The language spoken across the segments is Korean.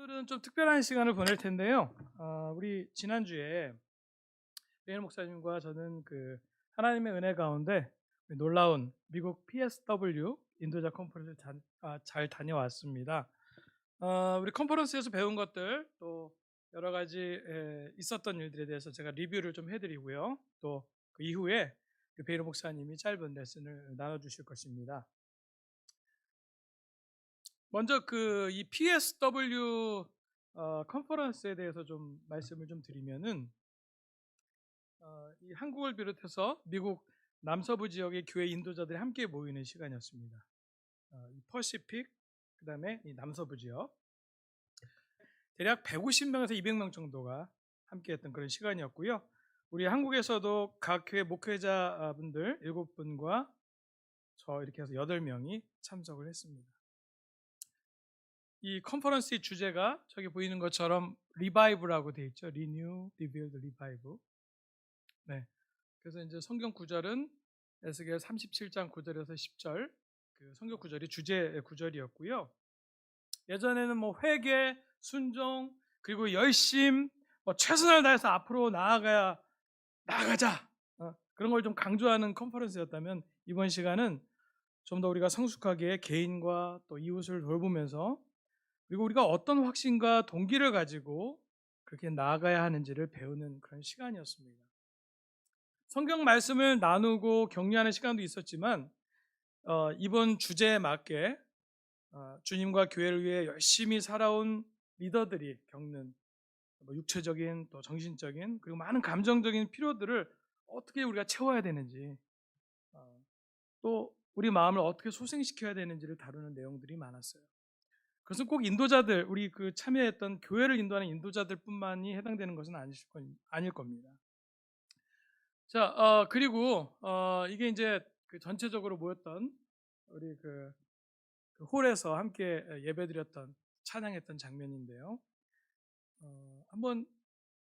오늘은 좀 특별한 시간을 보낼 텐데요. 우리 지난주에 베일 목사님과 저는 하나님의 은혜 가운데 놀라운 미국 PSW 인도자 컨퍼런스 잘 다녀왔습니다. 우리 컨퍼런스에서 배운 것들 또 여러 가지 있었던 일들에 대해서 제가 리뷰를 좀 해드리고요. 또 그 이후에 베일 목사님이 짧은 레슨을 나눠주실 것입니다. 먼저 이 PSW 컨퍼런스에 대해서 좀 말씀을 좀 드리면은 이 한국을 비롯해서 미국 남서부 지역의 교회 인도자들이 함께 모이는 시간이었습니다. 이 퍼시픽 그다음에 이 남서부 지역 대략 150명에서 200명 정도가 함께했던 그런 시간이었고요. 우리 한국에서도 각 교회 목회자분들 7분과 저 이렇게 해서 8명이 참석을 했습니다. 이 컨퍼런스의 주제가 저기 보이는 것처럼 리바이브라고 되어 있죠. Renew, Rebuild, Revive. 네. 그래서 이제 성경 구절은 에스겔 37장 9절에서 10절 그 성경 구절이 주제 구절이었고요. 예전에는 뭐 회개, 순종, 그리고 열심, 최선을 다해서 앞으로 나아가자. 그런 걸 좀 강조하는 컨퍼런스였다면 이번 시간은 좀 더 우리가 성숙하게 개인과 또 이웃을 돌보면서 그리고 우리가 어떤 확신과 동기를 가지고 그렇게 나아가야 하는지를 배우는 그런 시간이었습니다. 성경 말씀을 나누고 격려하는 시간도 있었지만 이번 주제에 맞게 주님과 교회를 위해 열심히 살아온 리더들이 겪는 육체적인 또 정신적인 그리고 많은 감정적인 필요들을 어떻게 우리가 채워야 되는지 또 우리 마음을 어떻게 소생시켜야 되는지를 다루는 내용들이 많았어요. 그것은 꼭 인도자들, 우리 참여했던 교회를 인도하는 인도자들뿐만이 해당되는 것은 아닐 겁니다. 자, 그리고 이게 이제 전체적으로 모였던 우리 홀에서 함께 예배드렸던 찬양했던 장면인데요. 한번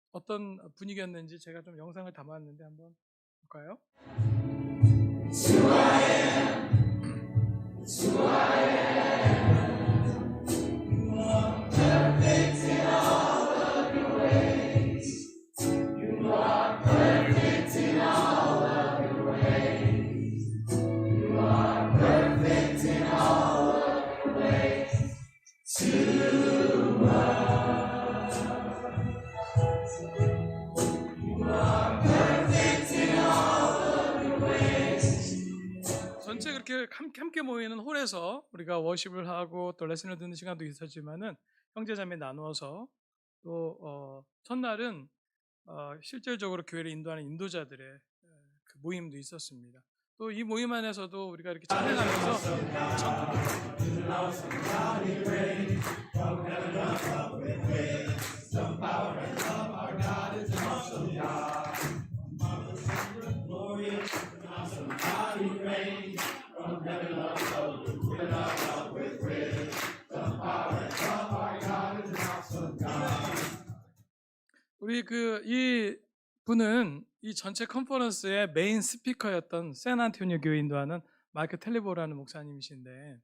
어떤 분위기였는지 제가 좀 영상을 담았는데 한번 볼까요? 전체 그렇게 함께 모이는 홀에서 우리가 워십을 하고 또 레슨을 듣는 시간도 있었지만은 형제자매 나누어서 또 첫날은 실질적으로 교회를 인도하는 인도자들의 그 모임도 있었습니다. 또 이 모임 안에서도 우리가 이렇게 찬양하면서 우리 이 분은 이 전체 컨퍼런스의 메인 스피커였던 샌안토니오 교회 인도하는 마이크 텔리보라는 목사님이신데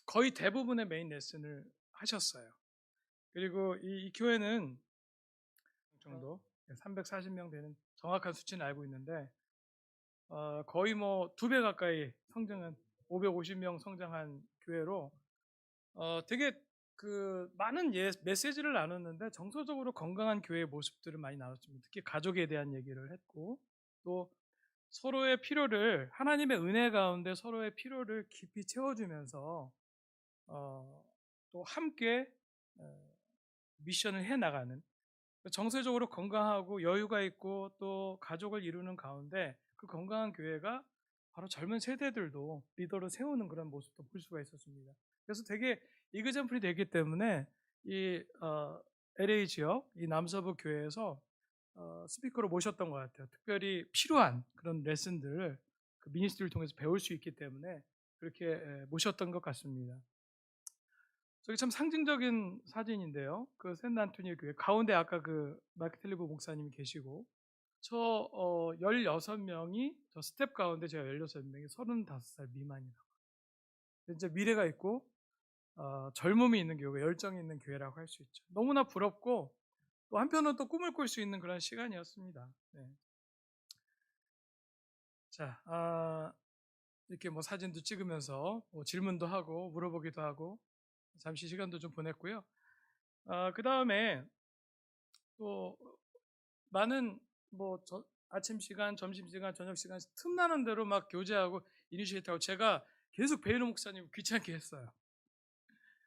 거의 대부분의 메인 레슨을 하셨어요. 그리고 이 교회는 정도 340명 되는 정확한 수치는 알고 있는데 거의 뭐 2배 가까이 성장한 550명 성장한 교회로 되게 많은 메시지를 나눴는데 정서적으로 건강한 교회의 모습들을 많이 나눴습니다. 특히 가족에 대한 얘기를 했고 또 서로의 필요를 하나님의 은혜 가운데 서로의 필요를 깊이 채워주면서 또 함께 미션을 해나가는 정서적으로 건강하고 여유가 있고 또 가족을 이루는 가운데 그 건강한 교회가 바로 젊은 세대들도 리더로 세우는 그런 모습도 볼 수가 있었습니다. 그래서 되게 이그젠플이 되기 때문에 이 LA 지역 이 남서부 교회에서 스피커로 모셨던 것 같아요. 특별히 필요한 그런 레슨들을 그 미니스트리를 통해서 배울 수 있기 때문에 그렇게 모셨던 것 같습니다. 저기 참 상징적인 사진인데요. 샌안토니오 교회 가운데 아까 마이크 텔리보 목사님이 계시고 저 16명이 저 스텝 가운데 제가 16명이 35살 미만이라고. 이제 미래가 있고 젊음이 있는 교회, 열정이 있는 교회라고 할 수 있죠. 너무나 부럽고 또 한편으로는 또 꿈을 꿀 수 있는 그런 시간이었습니다. 네. 자, 이렇게 뭐 사진도 찍으면서 뭐 질문도 하고 물어보기도 하고 잠시 시간도 좀 보냈고요. 그 다음에 또 많은 뭐 아침 시간, 점심 시간, 저녁 시간 틈나는 대로 막 교제하고 이니시에이트하고 제가 계속 베이로 목사님 귀찮게 했어요.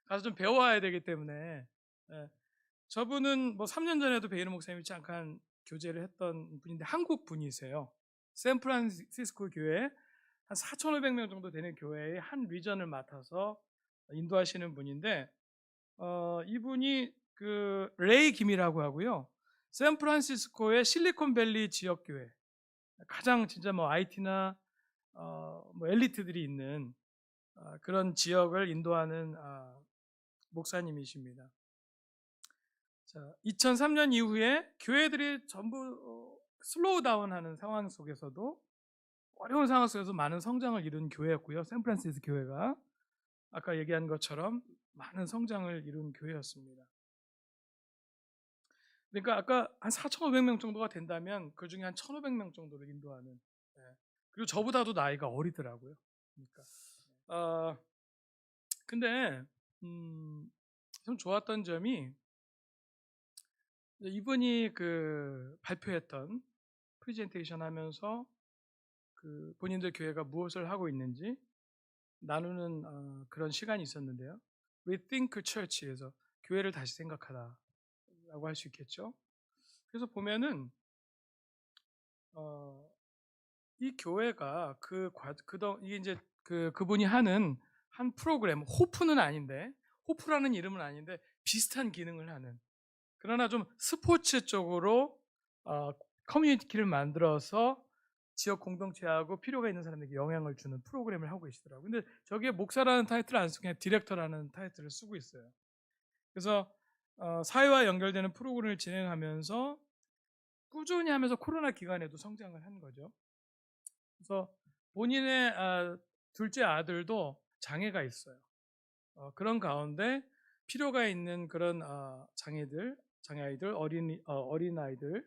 가서 좀 배워와야 되기 때문에. 예. 저분은 뭐 3년 전에도 베이로 목사님이 잠깐 교제를 했던 분인데 한국 분이세요. 샌프란시스코 교회 한 4,500명 정도 되는 교회의 한 리전을 맡아서 인도하시는 분인데 이분이 그 레이 김이라고 하고요. 샌프란시스코의 실리콘밸리 지역 교회 가장 진짜 뭐 IT나 뭐 엘리트들이 있는 그런 지역을 인도하는 목사님이십니다. 자, 2003년 이후에 교회들이 전부 슬로우 다운하는 상황 속에서도 어려운 상황 속에서 많은 성장을 이룬 교회였고요. 샌프란시스코 교회가 아까 얘기한 것처럼 많은 성장을 이룬 교회였습니다. 그러니까 아까 한 4,500명 정도가 된다면 그 중에 한 1,500명 정도를 인도하는. 그리고 저보다도 나이가 어리더라고요. 그러니까 근데 좀 좋았던 점이 이분이 그 발표했던 프레젠테이션 하면서 그 본인들 교회가 무엇을 하고 있는지 나누는 그런 시간이 있었는데요. Rethink Church에서 교회를 다시 생각하다라고 할 수 있겠죠. 그래서 보면은 이 교회가 이게 이제 그분이 하는 한 프로그램, 호프는 아닌데, 호프라는 이름은 아닌데 비슷한 기능을 하는, 그러나 좀 스포츠 쪽으로 커뮤니티를 만들어서 지역 공동체하고 필요가 있는 사람들에게 영향을 주는 프로그램을 하고 계시더라고요. 근데 저기에 목사라는 타이틀을 안 쓰고 그냥 디렉터라는 타이틀을 쓰고 있어요. 그래서 사회와 연결되는 프로그램을 진행하면서 꾸준히 하면서 코로나 기간에도 성장을 한 거죠. 그래서 본인의 둘째 아들도 장애가 있어요. 그런 가운데 필요가 있는 그런 장애아이들, 어린아이들을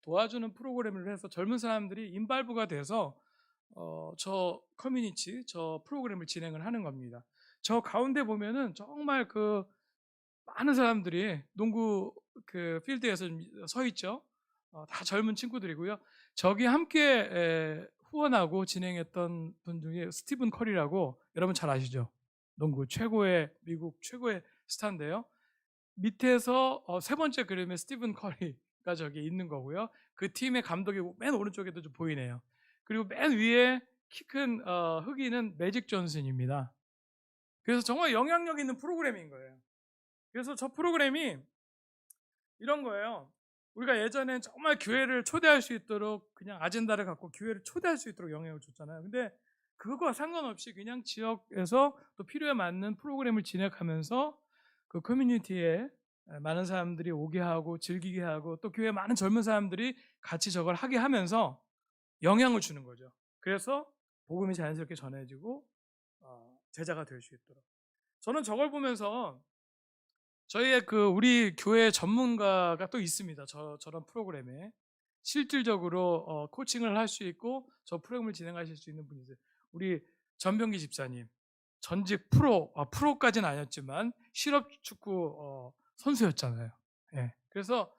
도와주는 프로그램을 해서 젊은 사람들이 인발부가 돼서 저 커뮤니티, 저 프로그램을 진행을 하는 겁니다. 저 가운데 보면은 정말 그 많은 사람들이 농구 그 필드에서 서 있죠. 다 젊은 친구들이고요. 저기 함께 후원하고 진행했던 분 중에 스티븐 커리라고 여러분 잘 아시죠? 농구 미국 최고의 스타인데요. 밑에서 세 번째 그림에 스티븐 커리가 저기 있는 거고요. 그 팀의 감독이 맨 오른쪽에도 좀 보이네요. 그리고 맨 위에 키 큰 흑인은 매직 존슨입니다. 그래서 정말 영향력 있는 프로그램인 거예요. 그래서 저 프로그램이 이런 거예요. 우리가 예전엔 정말 교회를 초대할 수 있도록 그냥 아젠다를 갖고 교회를 초대할 수 있도록 영향을 줬잖아요. 근데 그거와 상관없이 그냥 지역에서 또 필요에 맞는 프로그램을 진행하면서 그 커뮤니티에 많은 사람들이 오게 하고 즐기게 하고 또 교회 많은 젊은 사람들이 같이 저걸 하게 하면서 영향을 주는 거죠. 그래서 복음이 자연스럽게 전해지고 제자가 될 수 있도록. 저는 저걸 보면서 저희의 우리 교회 전문가가 또 있습니다. 저런 프로그램에 실질적으로 코칭을 할 수 있고 저 프로그램을 진행하실 수 있는 분이세요. 우리 전병기 집사님, 전직 프로까지는 아니었지만 실업 축구 선수였잖아요. 예. 그래서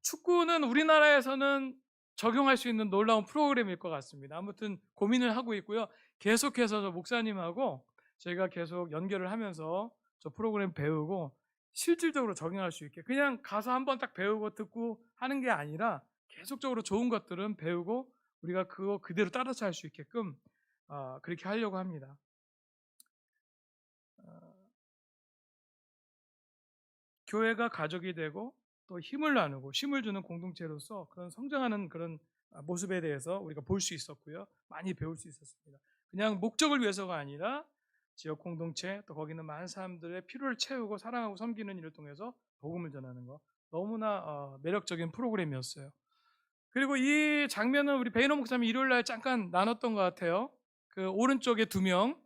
축구는 우리나라에서는 적용할 수 있는 놀라운 프로그램일 것 같습니다. 아무튼 고민을 하고 있고요. 계속해서 저 목사님하고 저희가 계속 연결을 하면서 저 프로그램 배우고 실질적으로 적용할 수 있게 그냥 가서 한번 딱 배우고 듣고 하는 게 아니라 계속적으로 좋은 것들은 배우고 우리가 그거 그대로 따라서 할 수 있게끔 그렇게 하려고 합니다. 교회가 가족이 되고 또 힘을 나누고 힘을 주는 공동체로서 그런 성장하는 그런 모습에 대해서 우리가 볼 수 있었고요. 많이 배울 수 있었습니다. 그냥 목적을 위해서가 아니라 지역 공동체 또 거기는 많은 사람들의 필요를 채우고 사랑하고 섬기는 일을 통해서 복음을 전하는 거 너무나 매력적인 프로그램이었어요. 그리고 이 장면은 우리 베이너 목사님이 일요일 날 잠깐 나눴던 것 같아요. 그 오른쪽에 2명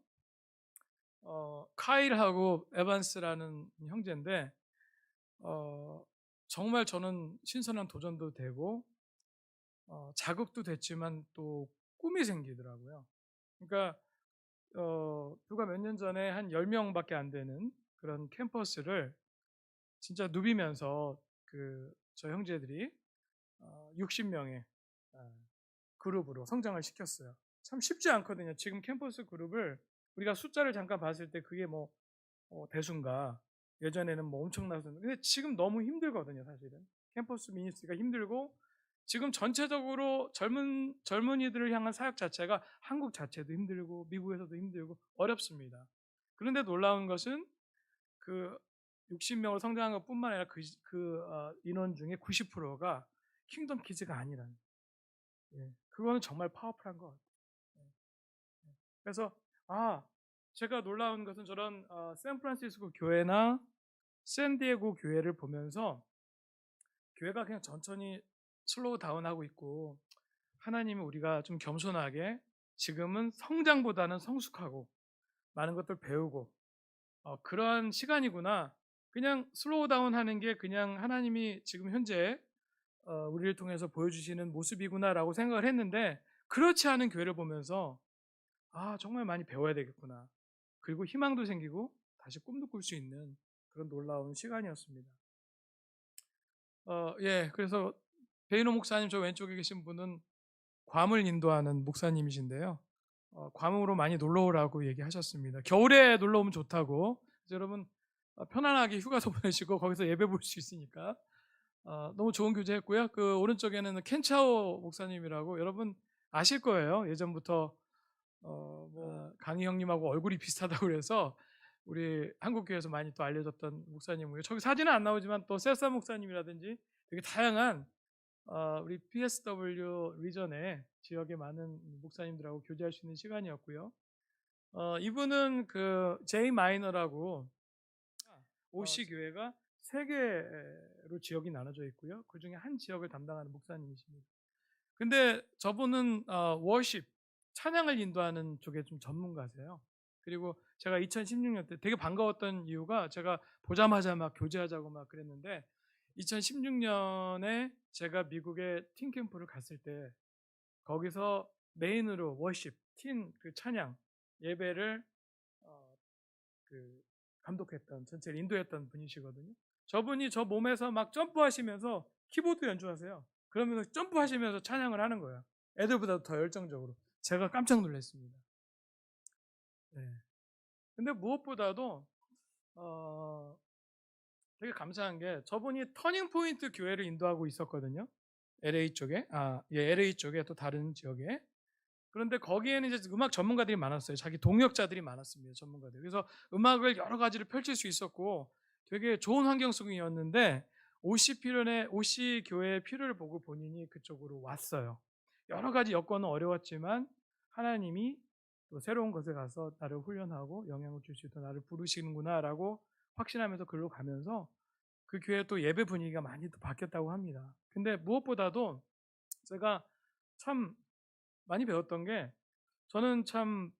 카일하고 에반스라는 형제인데 정말 저는 신선한 도전도 되고 자극도 됐지만 또 꿈이 생기더라고요. 그러니까 불과 몇 년 전에 한 10명밖에 안 되는 그런 캠퍼스를 진짜 누비면서 저 형제들이 60명의 그룹으로 성장을 시켰어요. 참 쉽지 않거든요. 지금 캠퍼스 그룹을 우리가 숫자를 잠깐 봤을 때 그게 뭐 대수인가, 예전에는 뭐 엄청나서, 근데 지금 너무 힘들거든요, 사실은. 캠퍼스 미니스트리가 힘들고, 지금 전체적으로 젊은이들을 향한 사역 자체가 한국 자체도 힘들고 미국에서도 힘들고 어렵습니다. 그런데 놀라운 것은 그 60명으로 성장한 것뿐만 아니라 인원 중에 90%가 킹덤 키즈가 아니라는. 그거는 정말 파워풀한 것 같아요. 그래서 제가 놀라운 것은 저런 샌프란시스코 교회나 샌디에고 교회를 보면서 교회가 그냥 천천히 슬로우 다운하고 있고, 하나님이 우리가 좀 겸손하게 지금은 성장보다는 성숙하고 많은 것들 배우고 그러한 시간이구나. 그냥 슬로우 다운하는 게 그냥 하나님이 지금 현재 우리를 통해서 보여주시는 모습이구나라고 생각을 했는데, 그렇지 않은 교회를 보면서 정말 많이 배워야 되겠구나. 그리고 희망도 생기고 다시 꿈도 꿀 수 있는 그런 놀라운 시간이었습니다. 그래서 베이노 목사님 저 왼쪽에 계신 분은 괌을 인도하는 목사님이신데요. 괌으로 많이 놀러 오라고 얘기하셨습니다. 겨울에 놀러 오면 좋다고. 그래서 여러분 편안하게 휴가도 보내시고 거기서 예배 볼 수 있으니까 너무 좋은 교제했고요. 그 오른쪽에는 켄차오 목사님이라고 여러분 아실 거예요. 예전부터 강희 형님하고 얼굴이 비슷하다고 그래서 우리 한국교회에서 많이 또 알려졌던 목사님이고요. 저기 사진은 안 나오지만 또 세사 목사님이라든지 되게 다양한 우리 PSW 리전의 지역의 많은 목사님들하고 교제할 수 있는 시간이었고요. 이분은 그 제이 마이너라고 OC 교회가 세 개로 지역이 나눠져 있고요. 그 중에 한 지역을 담당하는 목사님이십니다. 근데 저분은 워십, 찬양을 인도하는 쪽에 좀 전문가세요. 그리고 제가 2016년 때 되게 반가웠던 이유가, 제가 보자마자 막 교제하자고 막 그랬는데 2016년에 제가 미국에 팀 캠프를 갔을 때 거기서 메인으로 워십, 그 찬양 예배를 감독했던, 전체를 인도했던 분이시거든요. 저분이 저 몸에서 막 점프하시면서 키보드 연주하세요. 그러면서 점프하시면서 찬양을 하는 거예요. 애들보다 더 열정적으로. 제가 깜짝 놀랐습니다. 근데 무엇보다도 되게 감사한 게, 저분이 터닝 포인트 교회를 인도하고 있었거든요. LA 쪽에, LA 쪽에 또 다른 지역에. 그런데 거기에는 이제 음악 전문가들이 많았어요. 자기 동역자들이 많았습니다. 전문가들. 그래서 음악을 여러 가지를 펼칠 수 있었고 되게 좋은 환경 속이었는데, OC 교회의 필요를 보고 본인이 그쪽으로 왔어요. 여러 가지 여건은 어려웠지만 하나님이 또 새로운 곳에 가서 나를 훈련하고 영향을 줄 수 있도록 나를 부르시는구나라고 확신하면서 글로 가면서 그 교회 또 예배 분위기가 많이 또 바뀌었다고 합니다. 근데 무엇보다도 제가 참 많이 배웠던 게, 저는 참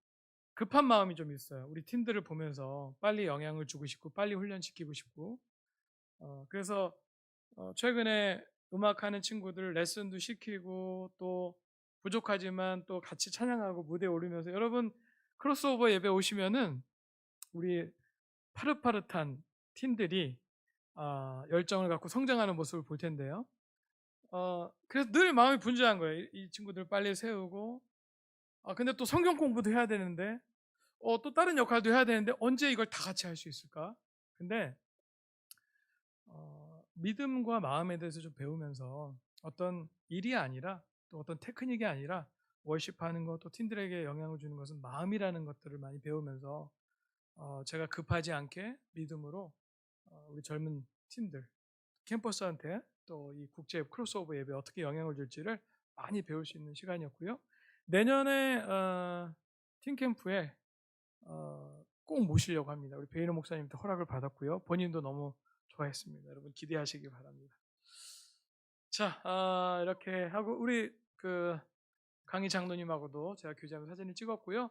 급한 마음이 좀 있어요. 우리 팀들을 보면서 빨리 영향을 주고 싶고 빨리 훈련시키고 싶고 그래서 최근에 음악하는 친구들 레슨도 시키고, 또 부족하지만 또 같이 찬양하고 무대에 오르면서, 여러분 크로스오버 예배 오시면은 우리 파릇파릇한 팀들이 열정을 갖고 성장하는 모습을 볼 텐데요. 그래서 늘 마음이 분주한 거예요. 이 친구들 빨리 세우고, 근데 또 성경 공부도 해야 되는데, 또 다른 역할도 해야 되는데 언제 이걸 다 같이 할 수 있을까? 근데 믿음과 마음에 대해서 좀 배우면서, 어떤 일이 아니라 또 어떤 테크닉이 아니라 월십하는 것, 또 팀들에게 영향을 주는 것은 마음이라는 것들을 많이 배우면서 제가 급하지 않게 믿음으로 우리 젊은 팀들, 캠퍼스한테 또 이 국제 크로스오버 예배 어떻게 영향을 줄지를 많이 배울 수 있는 시간이었고요. 내년에 팀 캠프에 꼭 모시려고 합니다. 우리 베이너 목사님한테 허락을 받았고요. 본인도 너무 좋아했습니다. 여러분 기대하시기 바랍니다. 자, 이렇게 하고 우리 강희 장로님하고도 제가 교제하면서 사진을 찍었고요.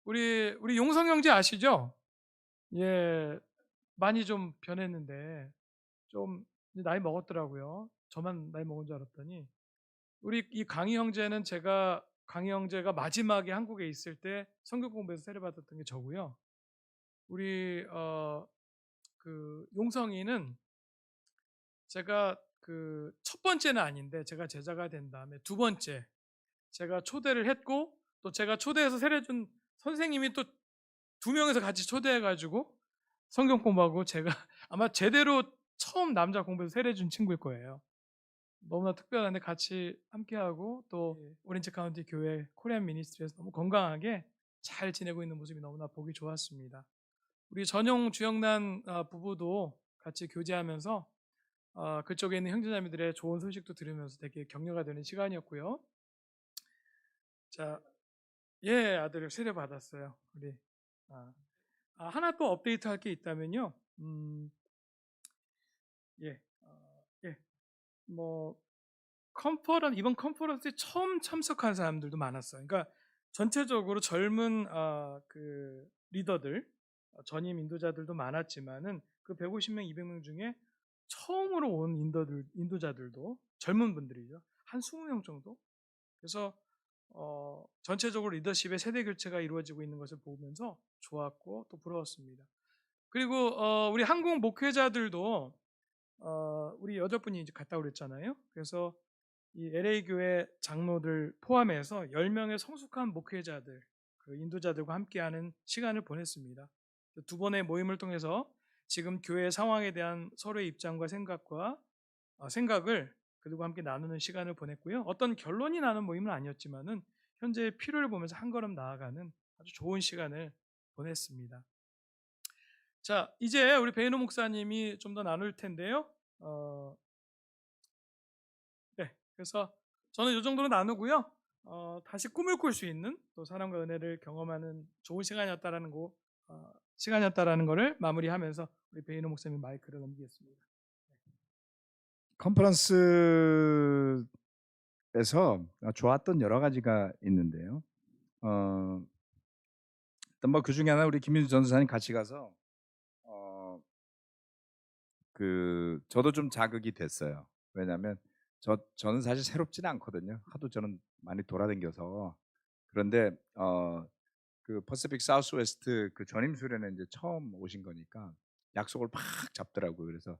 우리 용성 형제 아시죠? 예, 많이 좀 변했는데 좀 이제 나이 먹었더라고요. 저만 나이 먹은 줄 알았더니 우리 이 강희 형제는 제가 강희 형제가 마지막에 한국에 있을 때 성경 공부에서 세례받았던 게 저고요. 우리 그 용성이는 제가 그 첫 번째는 아닌데 제가 제자가 된 다음에 두 번째 제가 초대를 했고 또 제가 초대해서 세례 준 선생님이 또 두 명이서 같이 초대해 가지고 성경 공부하고 제가 아마 제대로 처음 남자 공부해서 세례 준 친구일 거예요. 너무나 특별한데 같이 함께하고 또 오렌지 카운티 교회 코리안 미니스트리에서 너무 건강하게 잘 지내고 있는 모습이 너무나 보기 좋았습니다. 우리 전용 주영란 부부도 같이 교제하면서 그쪽에 있는 형제자매들의 좋은 소식도 들으면서 되게 격려가 되는 시간이었고요. 자, 예, 아들 세례 받았어요. 우리 하나 또 업데이트할 게 있다면요. 예, 예, 뭐 이번 컨퍼런스에 처음 참석한 사람들도 많았어요. 그러니까 전체적으로 젊은 그 리더들, 전임 인도자들도 많았지만은 그 150명, 200명 중에 처음으로 온 인도자들도 젊은 분들이죠. 한 20명 정도. 그래서 전체적으로 리더십의 세대 교체가 이루어지고 있는 것을 보면서 좋았고 또 부러웠습니다. 그리고 우리 한국 목회자들도 우리 8분이 이제 갔다 그랬잖아요. 그래서 이 LA 교회 장로들 포함해서 10명의 성숙한 목회자들, 그 인도자들과 함께하는 시간을 보냈습니다. 두 번의 모임을 통해서 지금 교회 상황에 대한 서로의 입장과 생각을 그들과 함께 나누는 시간을 보냈고요. 어떤 결론이 나는 모임은 아니었지만은 현재의 필요를 보면서 한 걸음 나아가는 아주 좋은 시간을 보냈습니다. 자, 이제 우리 베이노 목사님이 좀 더 나눌 텐데요. 네, 그래서 저는 이 정도로 나누고요. 다시 꿈을 꿀 수 있는 또 사랑과 은혜를 경험하는 좋은 시간이었다라는 것을 마무리하면서 우리 베이노 목사님 마이크를 넘기겠습니다. 컨퍼런스에서 좋았던 여러 가지가 있는데요. 일단 뭐 그 중에 하나 우리 김민수 전도사님 같이 가서 저도 좀 자극이 됐어요. 왜냐하면 저는 사실 새롭지는 않거든요. 하도 저는 많이 돌아다녀서. 그런데 그 퍼시픽 사우스웨스트 그 전임 수련회 이제 처음 오신 거니까 약속을 막 잡더라고요. 그래서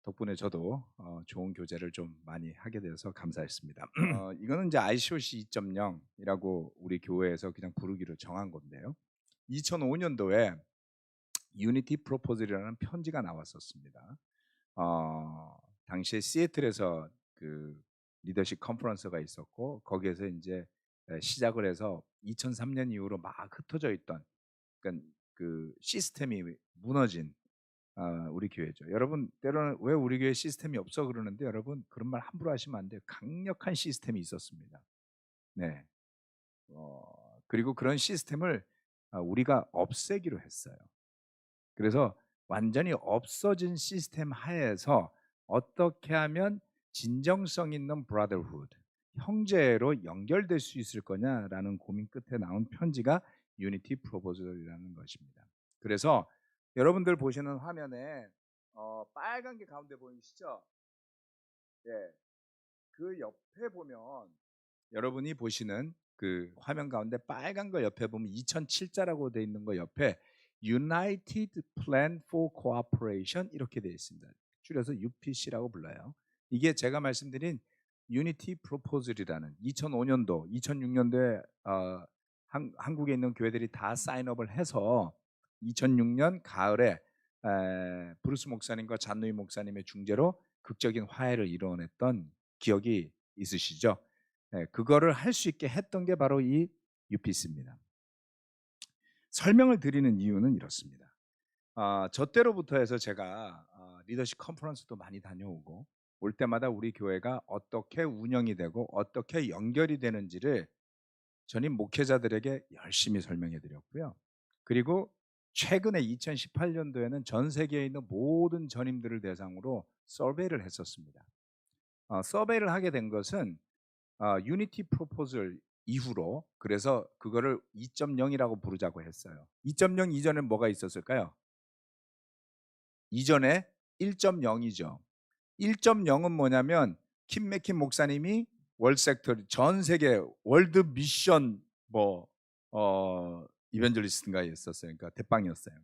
덕분에 저도 좋은 교제를 좀 많이 하게 돼서 감사했습니다. 이거는 이제 ICOC 2.0이라고 우리 교회에서 그냥 부르기로 정한 건데요. 2005년도에 유니티 프로포즐이라는 편지가 나왔었습니다. 당시에 시애틀에서 그 리더십 컨퍼런스가 있었고 거기에서 이제 시작을 해서 2003년 이후로 막 흩어져 있던 그러니까 그 시스템이 무너진 우리 교회죠. 여러분 때로는 왜 우리 교회 시스템이 없어 그러는데 여러분 그런 말 함부로 하시면 안 돼요. 강력한 시스템이 있었습니다. 네. 그리고 그런 시스템을 우리가 없애기로 했어요. 그래서 완전히 없어진 시스템 하에서 어떻게 하면 진정성 있는 브라더후드, 형제로 연결될 수 있을 거냐라는 고민 끝에 나온 편지가 유니티 프로포절이라는 것입니다. 그래서 여러분들 보시는 화면에 빨간 게 가운데 보이시죠? 네. 그 옆에 보면 여러분이 보시는 그 화면 가운데 빨간 거 옆에 보면 2007자라고 돼 있는 거 옆에 United Plan for Cooperation 이렇게 되어 있습니다. 줄여서 UPC라고 불러요. 이게 제가 말씀드린 Unity Proposal이라는 2005년도, 2006년도에 한국에 있는 교회들이 다 사인업을 해서 2006년 가을에 브루스 목사님과 잔누이 목사님의 중재로 극적인 화해를 이뤄냈던 기억이 있으시죠? 네, 그거를 할 수 있게 했던 게 바로 이 UPC입니다. 설명을 드리는 이유는 이렇습니다. 저 때로부터 해서 제가 리더십 컨퍼런스도 많이 다녀오고 올 때마다 우리 교회가 어떻게 운영이 되고 어떻게 연결이 되는지를 전임 목회자들에게 열심히 설명해 드렸고요. 그리고 최근에 2018년도에는 전 세계에 있는 모든 전임들을 대상으로 서베이를 했었습니다. 서베이를 하게 된 것은 유니티 프로포즐 이후로 그래서 그거를 2.0이라고 부르자고 했어요. 2.0 이전엔 뭐가 있었을까요? 이전에 1.0이죠. 1.0은 뭐냐면 킴 맥킨 목사님이 월드 섹터 전 세계 월드 미션 이벤젤리스트인가 했었어요. 그러니까 대빵이었어요.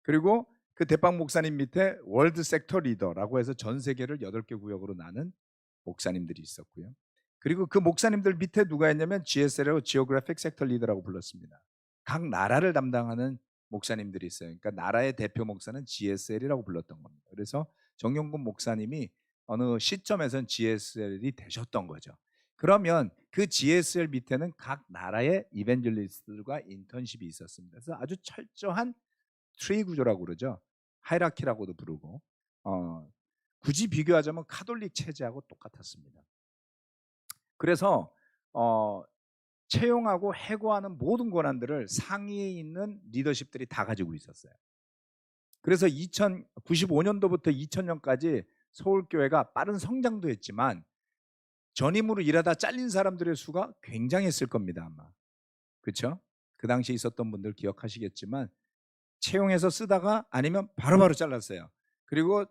그리고 그 대빵 목사님 밑에 월드 섹터 리더라고 해서 전 세계를 8개 구역으로 나눈 목사님들이 있었고요. 그리고 그 목사님들 밑에 누가 있냐면 GSL이라고 지오그래픽 섹터 리더라고 불렀습니다. 각 나라를 담당하는 목사님들이 있어요. 그러니까 나라의 대표 목사는 GSL이라고 불렀던 겁니다. 그래서 정용근 목사님이 어느 시점에선 GSL이 되셨던 거죠. 그러면 그 GSL 밑에는 각 나라의 이벤젤리스트들과 인턴십이 있었습니다. 그래서 아주 철저한 트리 구조라고 그러죠. 하이라키라고도 부르고 굳이 비교하자면 카톨릭 체제하고 똑같았습니다. 그래서 채용하고 해고하는 모든 권한들을 상위에 있는 리더십들이 다 가지고 있었어요. 그래서 1995년도부터 2000년까지 서울교회가 빠른 성장도 했지만 전임으로 일하다 잘린 사람들의 수가 굉장했을 겁니다. 아마. 그렇죠? 그 당시에 있었던 분들 기억하시겠지만 채용해서 쓰다가 아니면 바로바로 잘랐어요. 그리고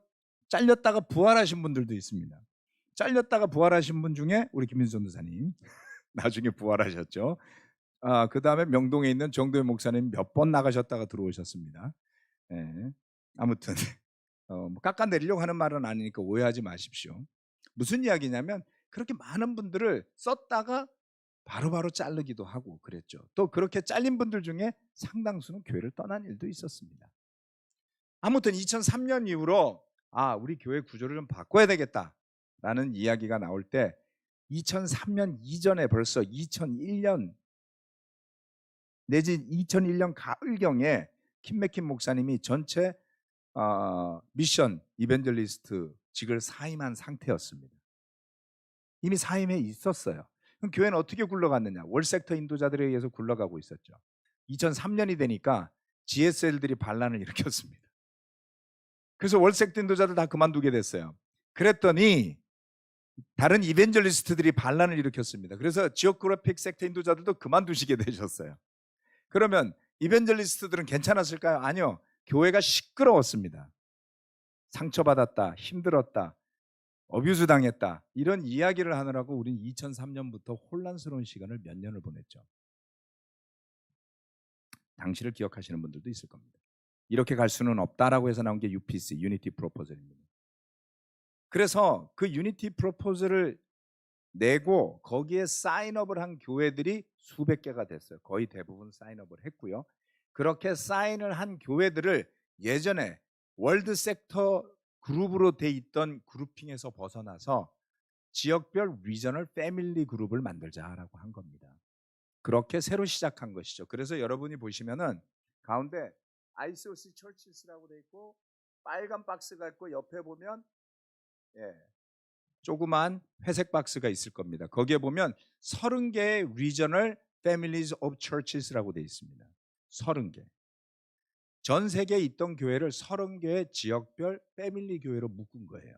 잘렸다가 부활하신 분들도 있습니다. 잘렸다가 부활하신 분 중에 우리 김민수 전도사님 나중에 부활하셨죠. 그 다음에 명동에 있는 정도현 목사님 몇 번 나가셨다가 들어오셨습니다. 예. 아무튼 뭐 깎아내리려고 하는 말은 아니니까 오해하지 마십시오. 무슨 이야기냐면 그렇게 많은 분들을 썼다가 바로바로 자르기도 하고 그랬죠. 또 그렇게 잘린 분들 중에 상당수는 교회를 떠난 일도 있었습니다. 아무튼 2003년 이후로 우리 교회 구조를 좀 바꿔야 되겠다라는 이야기가 나올 때 2003년 이전에 벌써 2001년 내지 2001년 가을경에 킴 맥킨 목사님이 전체 미션 이벤젤리스트 직을 사임한 상태였습니다. 이미 사임해 있었어요. 그럼 교회는 어떻게 굴러갔느냐? 월섹터 인도자들에 의해서 굴러가고 있었죠. 2003년이 되니까 GSL들이 반란을 일으켰습니다. 그래서 월섹터 인도자들 다 그만두게 됐어요. 그랬더니 다른 이벤젤리스트들이 반란을 일으켰습니다. 그래서 지오그래픽 섹터 인도자들도 그만두시게 되셨어요. 그러면 이벤젤리스트들은 괜찮았을까요? 아니요. 교회가 시끄러웠습니다. 상처받았다, 힘들었다, 어뷰즈 당했다 이런 이야기를 하느라고 우린 2003년부터 혼란스러운 시간을 몇 년을 보냈죠. 당시를 기억하시는 분들도 있을 겁니다. 이렇게 갈 수는 없다라고 해서 나온 게 UPC, 유니티 프로포즐입니다. 그래서 그 유니티 프로포즐을 내고 거기에 사인업을 한 교회들이 수백 개가 됐어요. 거의 대부분 사인업을 했고요. 그렇게 사인을 한 교회들을 예전에 월드 섹터 그룹으로 돼 있던 그룹핑에서 벗어나서 지역별 리저널 패밀리 그룹을 만들자라고 한 겁니다. 그렇게 새로 시작한 것이죠. 그래서 여러분이 보시면은 가운데 ICOC Churches라고 돼 있고 빨간 박스가 있고 옆에 보면 조그만 회색 박스가 있을 겁니다. 거기에 보면 30개의 Regional Families of Churches라고 돼 있습니다. 30개. 전 세계에 있던 교회를 30개의 지역별 패밀리 교회로 묶은 거예요.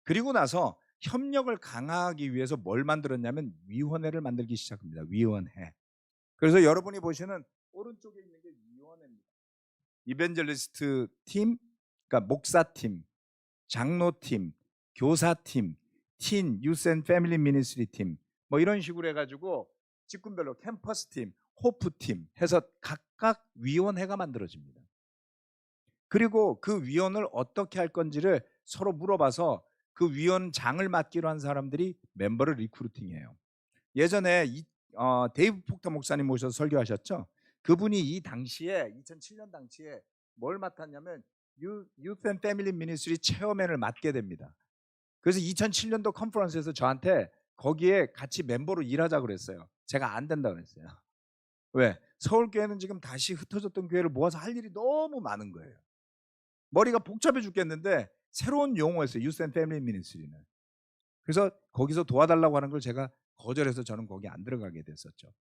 그리고 나서 협력을 강화하기 위해서 뭘 만들었냐면 위원회를 만들기 시작합니다. 위원회. 그래서 여러분이 보시는 오른쪽에 있는 게 위원회입니다. 이벤젤리스트 팀, 그러니까 목사팀, 장로팀, 교사팀, 틴, 유스 앤 패밀리 미니스트리 팀, 뭐 이런 식으로 해가지고 직군별로 캠퍼스팀, 호프팀 해서 각각 위원회가 만들어집니다. 그리고 그 위원을 어떻게 할 건지를 서로 물어봐서 그 위원장을 맡기로 한 사람들이 멤버를 리크루팅해요. 예전에 데이브 폭터 목사님 모셔서 설교하셨죠? 그분이 이 당시에 2007년 당시에 뭘 맡았냐면 Youth and Family Ministry 체어맨을 맡게 됩니다. 그래서 2007년도 컨퍼런스에서 저한테 거기에 같이 멤버로 일하자 그랬어요. 제가 안 된다 그랬어요. 왜? 서울교회는 지금 다시 흩어졌던 교회를 모아서 할 일이 너무 많은 거예요. 머리가 복잡해 죽겠는데 새로운 용어였어요. Youth and Family Ministry는. 그래서 거기서 도와달라고 하는 걸 제가 거절해서 저는 거기 안 들어가게 됐었죠.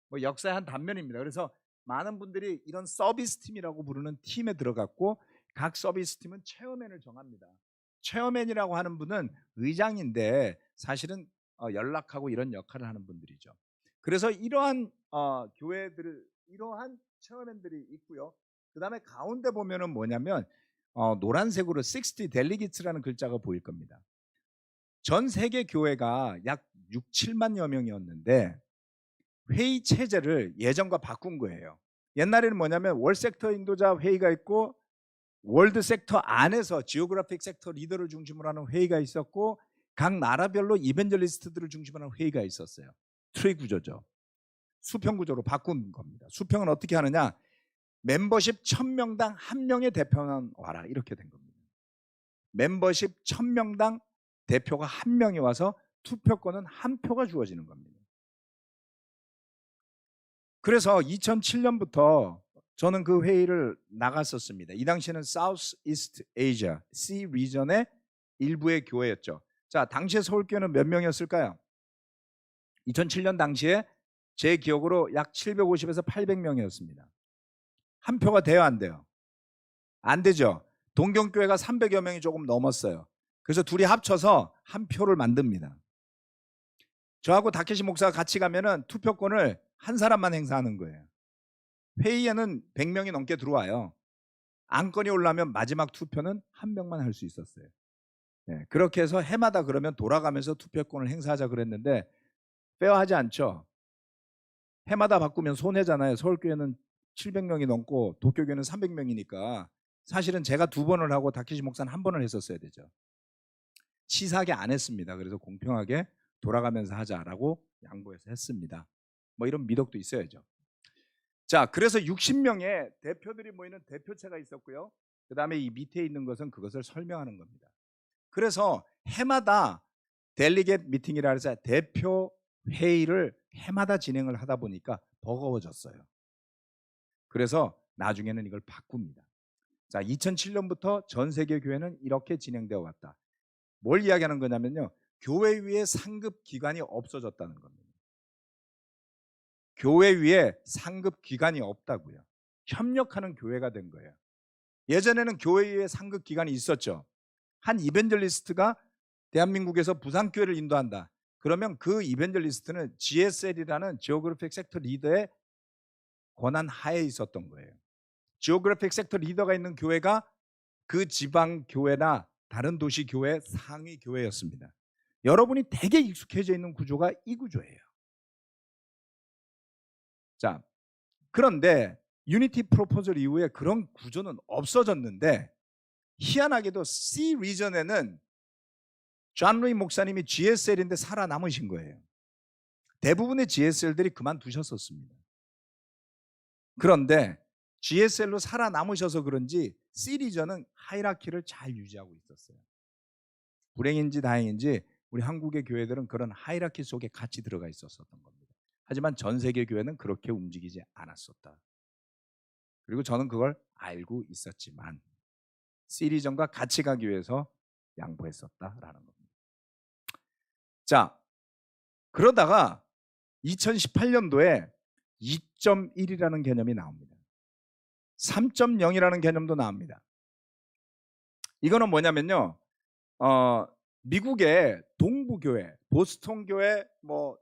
뭐 역사의 한 단면입니다. 그래서 많은 분들이 이런 서비스 팀이라고 부르는 팀에 들어갔고 각 서비스 팀은 체어맨을 정합니다. 체어맨이라고 하는 분은 의장인데 사실은 연락하고 이런 역할을 하는 분들이죠. 그래서 이러한 교회들 이러한 체어맨들이 있고요. 그 다음에 가운데 보면은 뭐냐면 노란색으로 60 delegates라는 글자가 보일 겁니다. 전 세계 교회가 약 6, 7만여 명이었는데 회의 체제를 예전과 바꾼 거예요. 옛날에는 뭐냐면 월 섹터 인도자 회의가 있고 월드 섹터 안에서 지오그래픽 섹터 리더를 중심으로 하는 회의가 있었고 각 나라별로 이벤젤리스트들을 중심으로 하는 회의가 있었어요. 트리 구조죠. 수평 구조로 바꾼 겁니다. 수평은 어떻게 하느냐? 멤버십 1000명당 1명의 대표만 와라 이렇게 된 겁니다. 멤버십 1000명당 대표가 1명이 와서 투표권은 1표가 주어지는 겁니다. 그래서 2007년부터 저는 그 회의를 나갔었습니다. 이 당시에는 사우스 이스트 아시아 C 리전의 일부의 교회였죠. 자, 당시에 서울교회는 몇 명이었을까요? 2007년 당시에 제 기억으로 약 750에서 800명이었습니다. 1표가 돼요, 안 돼요? 안 되죠. 동경교회가 300여 명이 조금 넘었어요. 그래서 둘이 합쳐서 1표를 만듭니다. 저하고 다케시 목사가 같이 가면은 투표권을 한 사람만 행사하는 거예요. 회의에는 100명이 넘게 들어와요. 안건이 올라면 마지막 투표는 1명만 할 수 있었어요. 네, 그렇게 해서 해마다 그러면 돌아가면서 투표권을 행사하자 그랬는데 페어하지 않죠. 해마다 바꾸면 손해잖아요. 서울교회는 700명이 넘고 도쿄교회는 300명이니까 사실은 제가 2번을 하고 다케시 목사는 1번을 했었어야 되죠. 치사하게 안 했습니다. 그래서 공평하게 돌아가면서 하자라고 양보해서 했습니다. 뭐 이런 미덕도 있어야죠. 자, 그래서 60명의 대표들이 모이는 대표체가 있었고요. 그 다음에 이 밑에 있는 것은 그것을 설명하는 겁니다. 그래서 해마다 델리게이트 미팅이라 해서 대표 회의를 해마다 진행을 하다 보니까 버거워졌어요. 그래서 나중에는 이걸 바꿉니다. 자, 2007년부터 전 세계 교회는 이렇게 진행되어 왔다. 뭘 이야기하는 거냐면요. 교회 위에 상급 기관이 없어졌다는 겁니다. 교회 위에 상급 기관이 없다고요. 협력하는 교회가 된 거예요. 예전에는 교회 위에 상급 기관이 있었죠. 한 이벤젤리스트가 대한민국에서 부산교회를 인도한다. 그러면 그 이벤젤리스트는 GSL이라는 지오그래픽 섹터 리더의 권한 하에 있었던 거예요. 지오그래픽 섹터 리더가 있는 교회가 그 지방 교회나 다른 도시 교회 상위 교회였습니다. 여러분이 되게 익숙해져 있는 구조가 이 구조예요. 자, 그런데 유니티 프로포절 이후에 그런 구조는 없어졌는데 희한하게도 C 리전에는 존 루이 목사님이 GSL인데 살아남으신 거예요. 대부분의 GSL들이 그만두셨었습니다. 그런데 GSL로 살아남으셔서 그런지 C 리전은 하이라키를 잘 유지하고 있었어요. 불행인지 다행인지 우리 한국의 교회들은 그런 하이라키 속에 같이 들어가 있었던 겁니다. 하지만 전 세계 교회는 그렇게 움직이지 않았었다. 그리고 저는 그걸 알고 있었지만 시리전과 같이 가기 위해서 양보했었다라는 겁니다. 자, 그러다가 2018년도에 2.1이라는 개념이 나옵니다. 3.0이라는 개념도 나옵니다. 이거는 뭐냐면요. 미국의 동부교회, 보스턴 교회, 뭐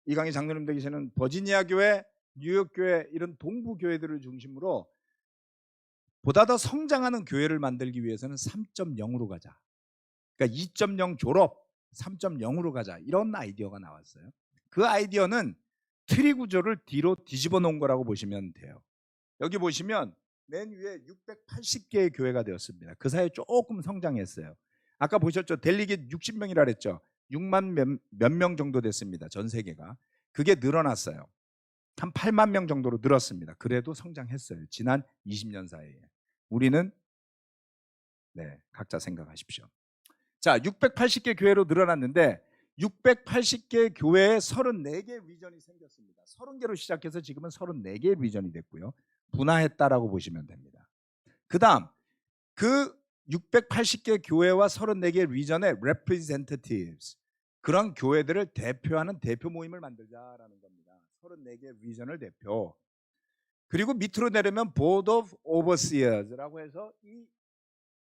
이강희 장로님도 계시는 버지니아 교회, 뉴욕 교회 이런 동부 교회들을 중심으로 보다 더 성장하는 교회를 만들기 위해서는 3.0으로 가자. 그러니까 2.0 졸업, 3.0으로 가자. 이런 아이디어가 나왔어요. 그 아이디어는 트리 구조를 뒤로 뒤집어 놓은 거라고 보시면 돼요. 여기 보시면 맨 위에 680개의 교회가 되었습니다. 그 사이에 조금 성장했어요. 아까 보셨죠? 델리게이트 60명이라 그랬죠. 6만 몇 명 정도 됐습니다. 전 세계가. 그게 늘어났어요. 한 8만 명 정도로 늘었습니다. 그래도 성장했어요. 지난 20년 사이에. 우리는 각자 생각하십시오. 자, 680개 교회로 늘어났는데 680개 교회에 34개 리전이 생겼습니다. 30개로 시작해서 지금은 34개 리전이 됐고요. 분화했다라고 보시면 됩니다. 그 다음 그 680개 교회와 34개 리전의 representatives, 그런 교회들을 대표하는 대표 모임을 만들자라는 겁니다. 34개 리전을 대표. 그리고 밑으로 내려면 board of overseers라고 해서 이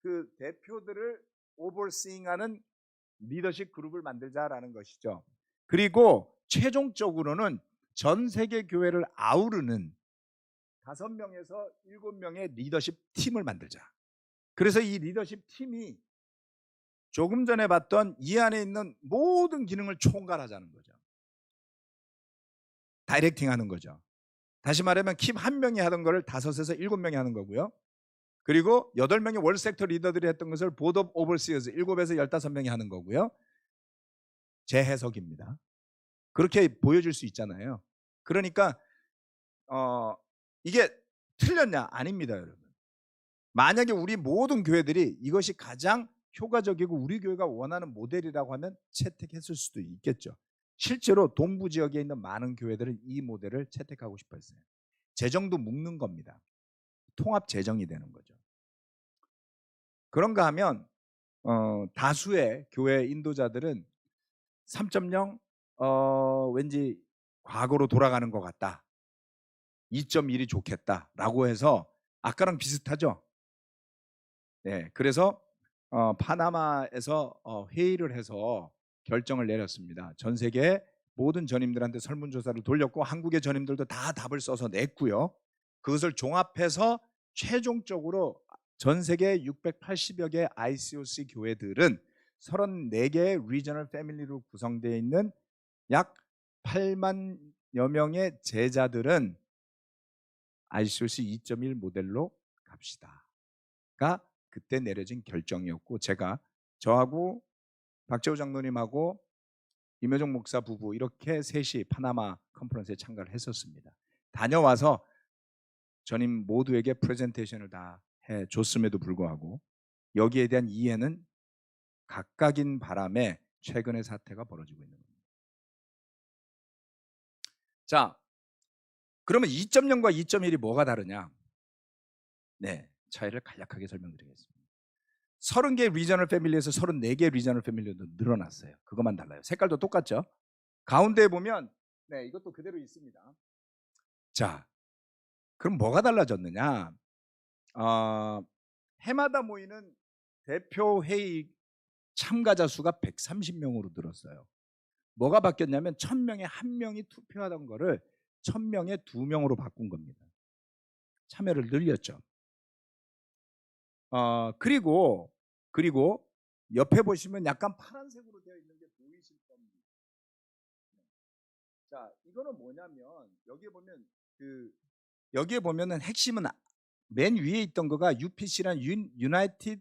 그 대표들을 overseeing하는 리더십 그룹을 만들자라는 것이죠. 그리고 최종적으로는 전 세계 교회를 아우르는 5명에서 7명의 리더십 팀을 만들자. 그래서 이 리더십 팀이 조금 전에 봤던 이 안에 있는 모든 기능을 총괄하자는 거죠. 다이렉팅 하는 거죠. 다시 말하면 킴 한 명이 하던 거를 5에서 7명이 하는 거고요. 그리고 8명의 월 섹터 리더들이 했던 것을 보드 오브 오버시어스 7에서 15명이 하는 거고요. 제 해석입니다. 그렇게 보여줄 수 있잖아요. 그러니까 이게 틀렸냐? 아닙니다, 여러분. 만약에 우리 모든 교회들이 이것이 가장 효과적이고 우리 교회가 원하는 모델이라고 하면 채택했을 수도 있겠죠. 실제로 동부 지역에 있는 많은 교회들은 이 모델을 채택하고 싶어 했어요. 재정도 묶는 겁니다. 통합 재정이 되는 거죠. 그런가 하면 다수의 교회 인도자들은 3.0 왠지 과거로 돌아가는 것 같다. 2.1이 좋겠다라고 해서 아까랑 비슷하죠. 네, 그래서 파나마에서 회의를 해서 결정을 내렸습니다. 전 세계 모든 전임들한테 설문조사를 돌렸고 한국의 전임들도 다 답을 써서 냈고요. 그것을 종합해서 최종적으로 전 세계 680여 개 ICOC 교회들은 34개의 리저널 패밀리로 구성되어 있는 약 8만여 명의 제자들은 ICOC 2.1 모델로 갑시다가 그때 내려진 결정이었고, 제가 저하고 박재호 장로님하고 임효정 목사 부부 이렇게 셋이 파나마 컨퍼런스에 참가를 했었습니다. 다녀와서 전임 모두에게 프레젠테이션을 다 해줬음에도 불구하고 여기에 대한 이해는 각각인 바람에 최근의 사태가 벌어지고 있는 겁니다. 자, 그러면 2.0과 2.1이 뭐가 다르냐? 네, 차이를 간략하게 설명드리겠습니다. 30개 리저널 패밀리에서 34개 리저널 패밀리로 늘어났어요. 그것만 달라요. 색깔도 똑같죠? 가운데에 보면 네, 이것도 그대로 있습니다. 자, 그럼 뭐가 달라졌느냐? 해마다 모이는 대표 회의 참가자 수가 130명으로 늘었어요. 뭐가 바뀌었냐면 1000명에 1명이 투표하던 거를 1000명에 2명으로 바꾼 겁니다. 참여를 늘렸죠. 그리고 옆에 보시면 약간 파란색으로 되어 있는 게 보이실 겁니다. 자, 이거는 뭐냐면 여기에 보면은 핵심은 맨 위에 있던 거가 UPC란 United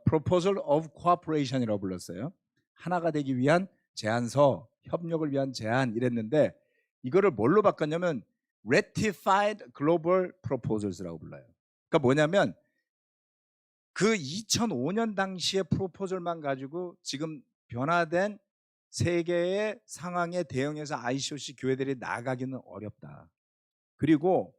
Proposal of Cooperation이라고 불렀어요. 하나가 되기 위한 제안서, 협력을 위한 제안 이랬는데 이거를 뭘로 바꿨냐면 Ratified Global Proposals라고 불러요. 그러니까 뭐냐면 그 2005년 당시의 프로포절만 가지고 지금 변화된 세계의 상황에 대응해서 ICOC 교회들이 나아가기는 어렵다. 그리고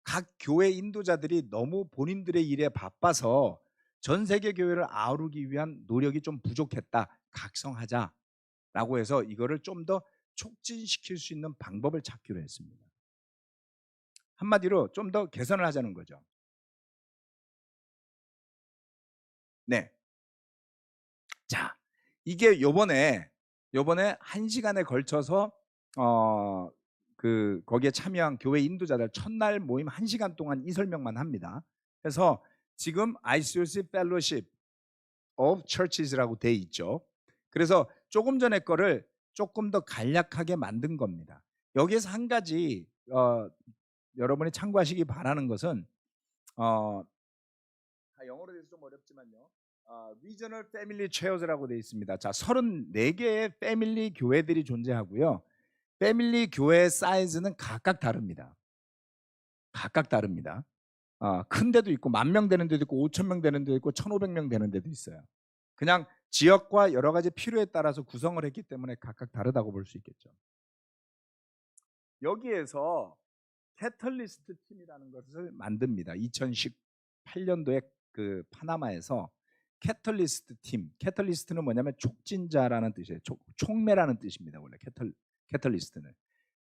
각 교회 인도자들이 너무 본인들의 일에 바빠서 전 세계 교회를 아우르기 위한 노력이 좀 부족했다. 각성하자라고 해서 이거를 좀 더 촉진시킬 수 있는 방법을 찾기로 했습니다. 한마디로 좀 더 개선을 하자는 거죠. 네. 자, 이게 요번에 1시간에 걸쳐서 거기에 참여한 교회 인도자들 첫날 모임 1시간 동안 이 설명만 합니다. 그래서 지금 ICOC Fellowship of Churches라고 돼 있죠. 그래서 조금 전에 거를 조금 더 간략하게 만든 겁니다. 여기에서 한 가지 여러분이 참고하시기 바라는 것은 영어로 돼서 좀 어렵지만요. 리저널 패밀리 체어즈라고 되어 있습니다. 자, 34개의 패밀리 교회들이 존재하고요. 패밀리 교회 사이즈는 각각 다릅니다. 큰 데도 있고 10,000명 되는 데도 있고 5,000명 되는 데도 있고 1,500명 되는 데도 있어요. 그냥 지역과 여러 가지 필요에 따라서 구성을 했기 때문에 각각 다르다고 볼 수 있겠죠. 여기에서 캐털리스트 팀이라는 것을 만듭니다. 2018년도에 그 파나마에서 캐털리스트 팀. 캐털리스트는 뭐냐면 촉진자라는 뜻이에요. 촉매라는 뜻입니다. 원래 캐털리스트는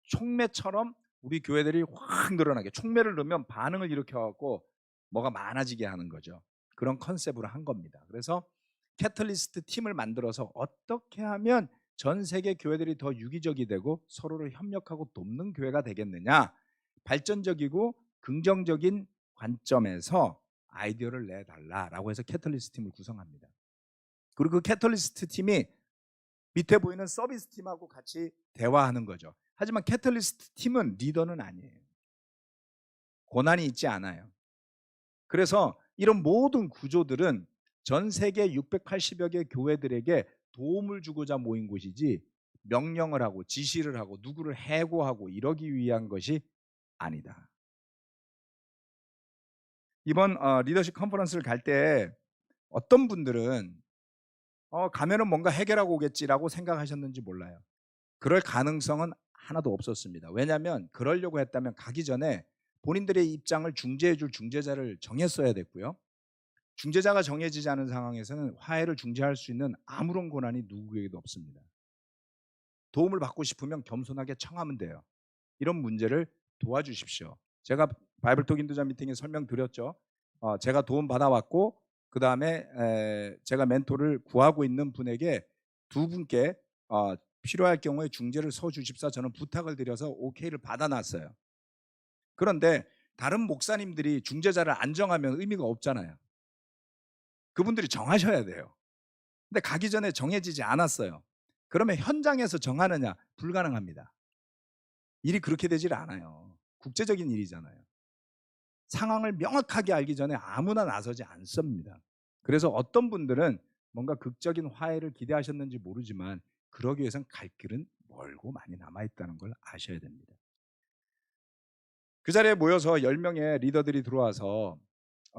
촉매처럼 우리 교회들이 확 늘어나게, 촉매를 넣으면 반응을 일으켜갖고 뭐가 많아지게 하는 거죠. 그런 컨셉으로 한 겁니다. 그래서 캐털리스트 팀을 만들어서 어떻게 하면 전 세계 교회들이 더 유기적이 되고 서로를 협력하고 돕는 교회가 되겠느냐, 발전적이고 긍정적인 관점에서 아이디어를 내달라라고 해서 캐털리스트 팀을 구성합니다. 그리고 그 캐털리스트 팀이 밑에 보이는 서비스 팀하고 같이 대화하는 거죠. 하지만 캐털리스트 팀은 리더는 아니에요. 권한이 있지 않아요. 그래서 이런 모든 구조들은 전 세계 680여 개 교회들에게 도움을 주고자 모인 곳이지 명령을 하고 지시를 하고 누구를 해고하고 이러기 위한 것이 아니다. 이번 리더십 컨퍼런스를 갈 때 어떤 분들은 가면은 뭔가 해결하고 오겠지라고 생각하셨는지 몰라요. 그럴 가능성은 하나도 없었습니다. 왜냐하면 그러려고 했다면 가기 전에 본인들의 입장을 중재해 줄 중재자를 정했어야 됐고요. 중재자가 정해지지 않은 상황에서는 화해를 중재할 수 있는 아무런 권한이 누구에게도 없습니다. 도움을 받고 싶으면 겸손하게 청하면 돼요. 이런 문제를 도와주십시오. 제가 바이블톡 인도자 미팅에 설명드렸죠. 제가 도움 받아왔고 그 다음에 제가 멘토를 구하고 있는 분에게 두 분께 필요할 경우에 중재를 서주십사 저는 부탁을 드려서 오케이를 받아놨어요. 그런데 다른 목사님들이 중재자를 안 정하면 의미가 없잖아요. 그분들이 정하셔야 돼요. 근데 가기 전에 정해지지 않았어요. 그러면 현장에서 정하느냐? 불가능합니다. 일이 그렇게 되질 않아요. 국제적인 일이잖아요. 상황을 명확하게 알기 전에 아무나 나서지 않습니다. 그래서 어떤 분들은 뭔가 극적인 화해를 기대하셨는지 모르지만 그러기 위해선 갈 길은 멀고 많이 남아있다는 걸 아셔야 됩니다. 그 자리에 모여서 10명의 리더들이 들어와서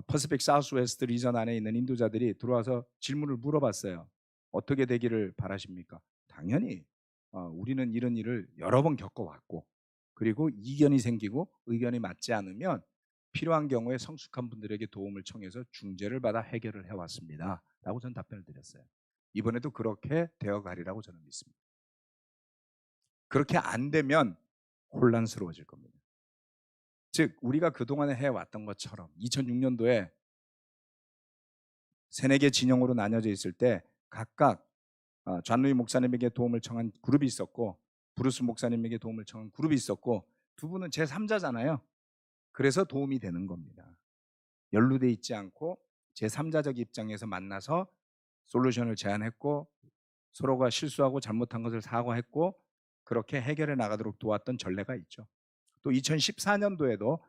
퍼시픽 사우스웨스트 리전 안에 있는 인도자들이 들어와서 질문을 물어봤어요. 어떻게 되기를 바라십니까? 당연히 우리는 이런 일을 여러 번 겪어왔고 그리고 이견이 생기고 의견이 맞지 않으면 필요한 경우에 성숙한 분들에게 도움을 청해서 중재를 받아 해결을 해왔습니다 라고 저는 답변을 드렸어요. 이번에도 그렇게 되어가리라고 저는 믿습니다. 그렇게 안 되면 혼란스러워질 겁니다. 즉 우리가 그동안에 해왔던 것처럼 2006년도에 3-4개 진영으로 나뉘어져 있을 때 각각 존 루이 목사님에게 도움을 청한 그룹이 있었고 브루스 목사님에게 도움을 청한 그룹이 있었고 두 분은 제3자잖아요. 그래서 도움이 되는 겁니다. 연루돼 있지 않고 제3자적 입장에서 만나서 솔루션을 제안했고 서로가 실수하고 잘못한 것을 사과했고 그렇게 해결해 나가도록 도왔던 전례가 있죠. 또 2014년도에도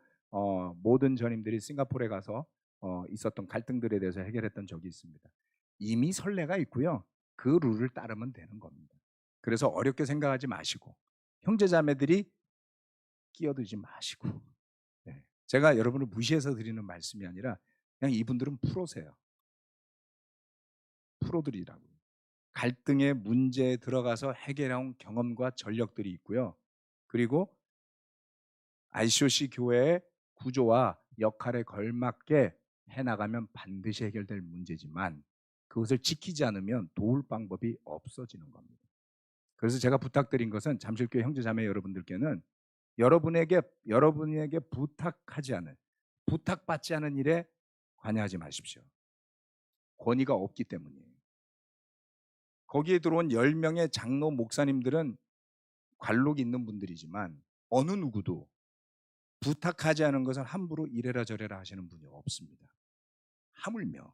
모든 전임들이 싱가포르에 가서 있었던 갈등들에 대해서 해결했던 적이 있습니다. 이미 선례가 있고요. 그 룰을 따르면 되는 겁니다. 그래서 어렵게 생각하지 마시고 형제자매들이 끼어들지 마시고 제가 여러분을 무시해서 드리는 말씀이 아니라 그냥 이분들은 프로세요. 프로들이라고요. 갈등의 문제에 들어가서 해결해온 경험과 전력들이 있고요. 그리고 ICOC 교회의 구조와 역할에 걸맞게 해나가면 반드시 해결될 문제지만 그것을 지키지 않으면 도울 방법이 없어지는 겁니다. 그래서 제가 부탁드린 것은 잠실교회 형제자매 여러분들께는 여러분에게 부탁받지 않은 일에 관여하지 마십시오. 권위가 없기 때문이에요. 거기에 들어온 10명의 장로 목사님들은 관록이 있는 분들이지만 어느 누구도 부탁하지 않은 것을 함부로 이래라 저래라 하시는 분이 없습니다. 하물며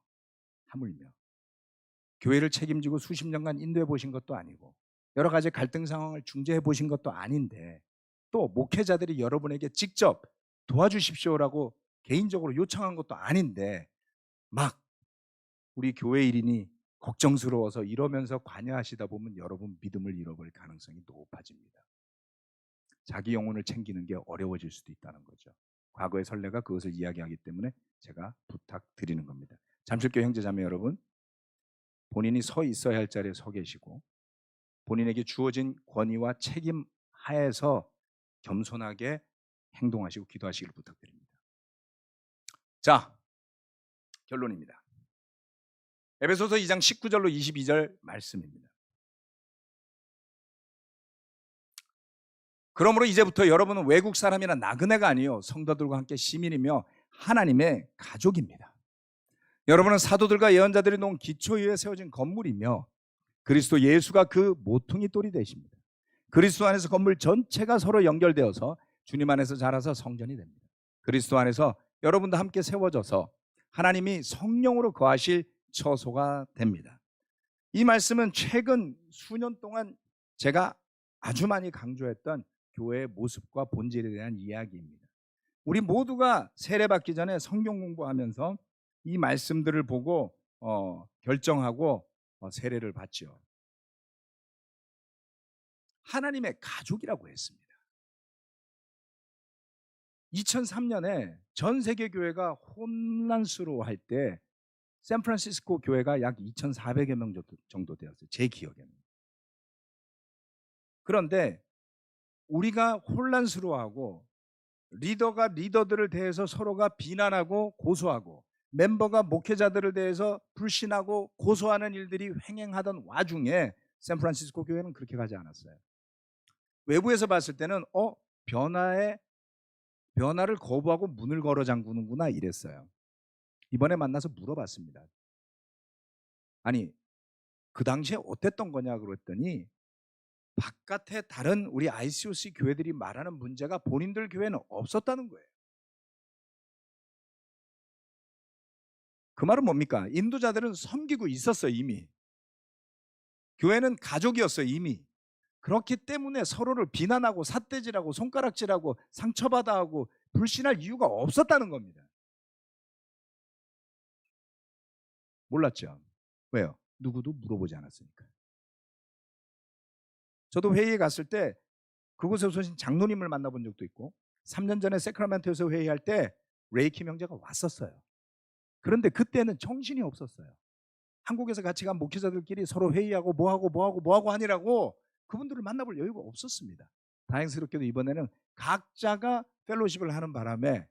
교회를 책임지고 수십 년간 인도해 보신 것도 아니고 여러 가지 갈등 상황을 중재해 보신 것도 아닌데 또 목회자들이 여러분에게 직접 도와주십시오라고 개인적으로 요청한 것도 아닌데 막 우리 교회 일인이 걱정스러워서 이러면서 관여하시다 보면 여러분 믿음을 잃어버릴 가능성이 높아집니다. 자기 영혼을 챙기는 게 어려워질 수도 있다는 거죠. 과거의 선례가 그것을 이야기하기 때문에 제가 부탁드리는 겁니다. 잠실교회 형제자매 여러분, 본인이 서 있어야 할 자리에 서 계시고 본인에게 주어진 권위와 책임 하에서 겸손하게 행동하시고 기도하시기를 부탁드립니다. 자, 결론입니다. 에베소서 2장 19절로 22절 말씀입니다. 그러므로 이제부터 여러분은 외국 사람이나 나그네가 아니요 성도들과 함께 시민이며 하나님의 가족입니다. 여러분은 사도들과 예언자들이 놓은 기초 위에 세워진 건물이며 그리스도 예수가 그 모퉁이 돌이 되십니다. 그리스도 안에서 건물 전체가 서로 연결되어서 주님 안에서 자라서 성전이 됩니다. 그리스도 안에서 여러분도 함께 세워져서 하나님이 성령으로 거하실 처소가 됩니다. 이 말씀은 최근 수년 동안 제가 아주 많이 강조했던 교회의 모습과 본질에 대한 이야기입니다. 우리 모두가 세례받기 전에 성경 공부하면서 이 말씀들을 보고 결정하고 세례를 받죠. 하나님의 가족이라고 했습니다. 2003년에 전 세계 교회가 혼란스러워할 때 샌프란시스코 교회가 약 2,400여 명 정도 되었어요. 제 기억에는. 그런데 우리가 혼란스러워하고 리더가 리더들을 대해서 서로가 비난하고 고소하고 멤버가 목회자들을 대해서 불신하고 고소하는 일들이 횡행하던 와중에 샌프란시스코 교회는 그렇게 가지 않았어요. 외부에서 봤을 때는 변화를 거부하고 문을 걸어 잠그는구나 이랬어요. 이번에 만나서 물어봤습니다. 아니 그 당시에 어땠던 거냐 그랬더니 바깥에 다른 우리 ICOC 교회들이 말하는 문제가 본인들 교회는 없었다는 거예요. 그 말은 뭡니까? 인도자들은 섬기고 있었어요 이미. 교회는 가족이었어요 이미. 그렇기 때문에 서로를 비난하고 삿대질하고 손가락질하고 상처받아 하고 불신할 이유가 없었다는 겁니다. 몰랐죠. 왜요? 누구도 물어보지 않았으니까. 저도 회의에 갔을 때 그곳에 오신 장로님을 만나본 적도 있고 3년 전에 세크라멘토에서 회의할 때 레이키 형제가 왔었어요. 그런데 그때는 정신이 없었어요. 한국에서 같이 간 목회자들끼리 서로 회의하고 뭐하고 하니라고 그분들을 만나볼 여유가 없었습니다. 다행스럽게도 이번에는 각자가 펠로십을 하는 바람에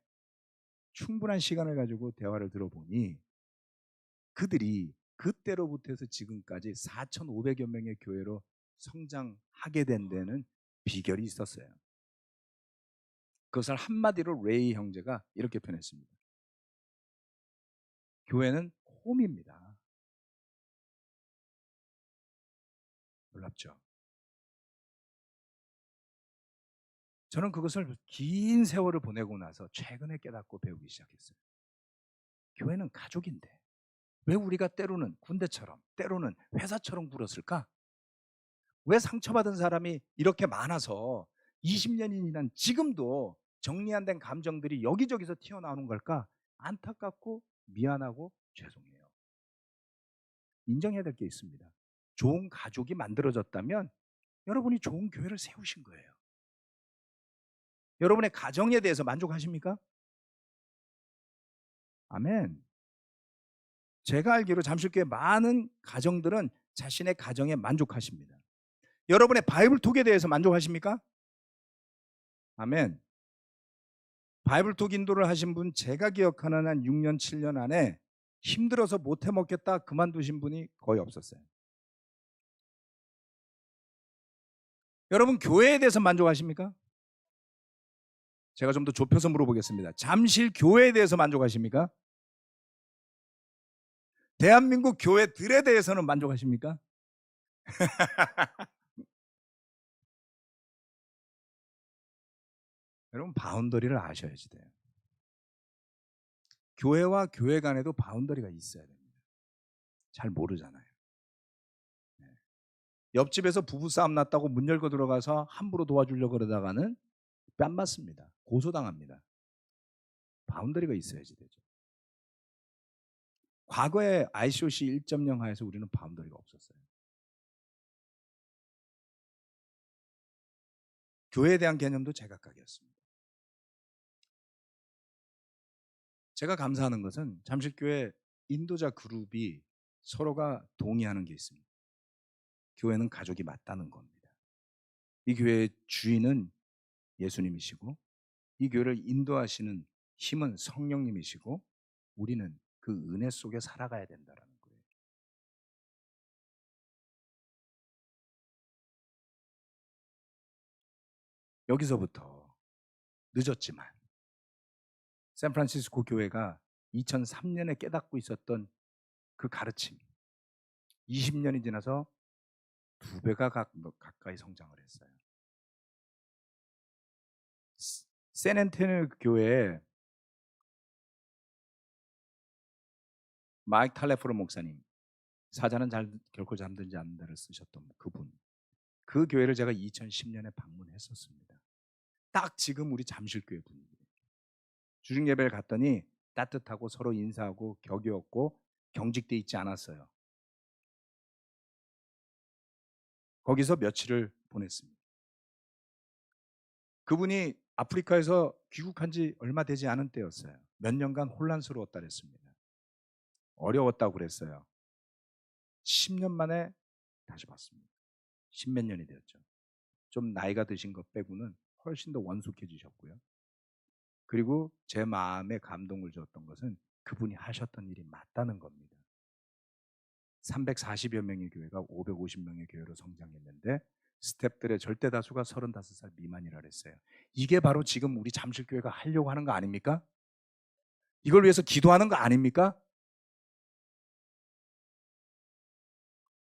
충분한 시간을 가지고 대화를 들어보니 그들이 그때로부터 해서 지금까지 4,500여 명의 교회로 성장하게 된 데는 비결이 있었어요. 그것을 한마디로 레이 형제가 이렇게 표현했습니다. 교회는 홈입니다. 놀랍죠? 저는 그것을 긴 세월을 보내고 나서 최근에 깨닫고 배우기 시작했어요. 교회는 가족인데 왜 우리가 때로는 군대처럼 때로는 회사처럼 굴었을까? 왜 상처받은 사람이 이렇게 많아서 20년이 지난 지금도 정리 안 된 감정들이 여기저기서 튀어나오는 걸까? 안타깝고 미안하고 죄송해요. 인정해야 될 게 있습니다. 좋은 가족이 만들어졌다면 여러분이 좋은 교회를 세우신 거예요. 여러분의 가정에 대해서 만족하십니까? 아멘. 제가 알기로 잠실교회 많은 가정들은 자신의 가정에 만족하십니다. 여러분의 바이블톡에 대해서 만족하십니까? 아멘. 바이블톡 인도를 하신 분 제가 기억하는 한 6년 7년 안에 힘들어서 못해 먹겠다 그만두신 분이 거의 없었어요. 여러분 교회에 대해서 만족하십니까? 제가 좀 더 좁혀서 물어보겠습니다. 잠실 교회에 대해서 만족하십니까? 대한민국 교회들에 대해서는 만족하십니까? 여러분 바운더리를 아셔야지 돼요. 교회와 교회 간에도 바운더리가 있어야 됩니다. 잘 모르잖아요. 옆집에서 부부싸움 났다고 문 열고 들어가서 함부로 도와주려고 그러다가는 뺨 맞습니다. 고소당합니다. 바운더리가 있어야지 되죠. 과거에 ICOC 1.0 하에서 우리는 바운더리가 없었어요. 교회에 대한 개념도 제각각이었습니다. 제가 감사하는 것은 잠실교회 인도자 그룹이 서로가 동의하는 게 있습니다. 교회는 가족이 맞다는 겁니다. 이 교회의 주인은 예수님이시고 이 교회를 인도하시는 힘은 성령님이시고 우리는 그 은혜 속에 살아가야 된다는 거예요. 여기서부터 늦었지만 샌프란시스코 교회가 2003년에 깨닫고 있었던 그 가르침 20년이 지나서 2배가 가까이 성장을 했어요. 샌앤토니오 교회에 마이크 탈레프로 목사님, 사자는 결코 잠들지 않는다를 쓰셨던 그분, 그 교회를 제가 2010년에 방문했었습니다. 딱 지금 우리 잠실교회 분위기. 주중 예배를 갔더니 따뜻하고 서로 인사하고 격이 없고 경직돼 있지 않았어요. 거기서 며칠을 보냈습니다. 그분이 아프리카에서 귀국한 지 얼마 되지 않은 때였어요. 몇 년간 혼란스러웠다 그랬습니다. 어려웠다고 그랬어요. 10년 만에 다시 봤습니다. 10몇 년이 되었죠. 좀 나이가 드신 것 빼고는 훨씬 더 원숙해지셨고요. 그리고 제 마음에 감동을 줬던 것은 그분이 하셨던 일이 맞다는 겁니다. 340여 명의 교회가 550명의 교회로 성장했는데 스태프들의 절대 다수가 35살 미만이라 그랬어요. 이게 바로 지금 우리 잠실교회가 하려고 하는 거 아닙니까? 이걸 위해서 기도하는 거 아닙니까?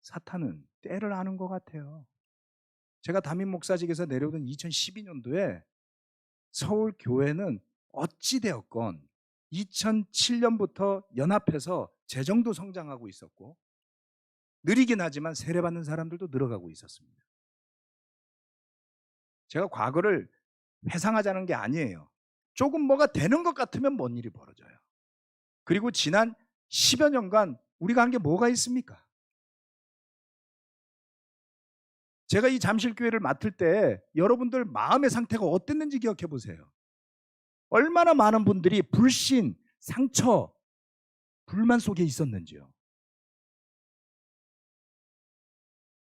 사탄은 때를 아는 것 같아요. 제가 담임 목사직에서 내려오던 2012년도에 서울 교회는 어찌되었건 2007년부터 연합해서 재정도 성장하고 있었고 느리긴 하지만 세례받는 사람들도 늘어가고 있었습니다. 제가 과거를 회상하자는 게 아니에요. 조금 뭐가 되는 것 같으면 뭔 일이 벌어져요. 그리고 지난 10여 년간 우리가 한 게 뭐가 있습니까? 제가 이 잠실교회를 맡을 때 여러분들 마음의 상태가 어땠는지 기억해 보세요. 얼마나 많은 분들이 불신, 상처, 불만 속에 있었는지요.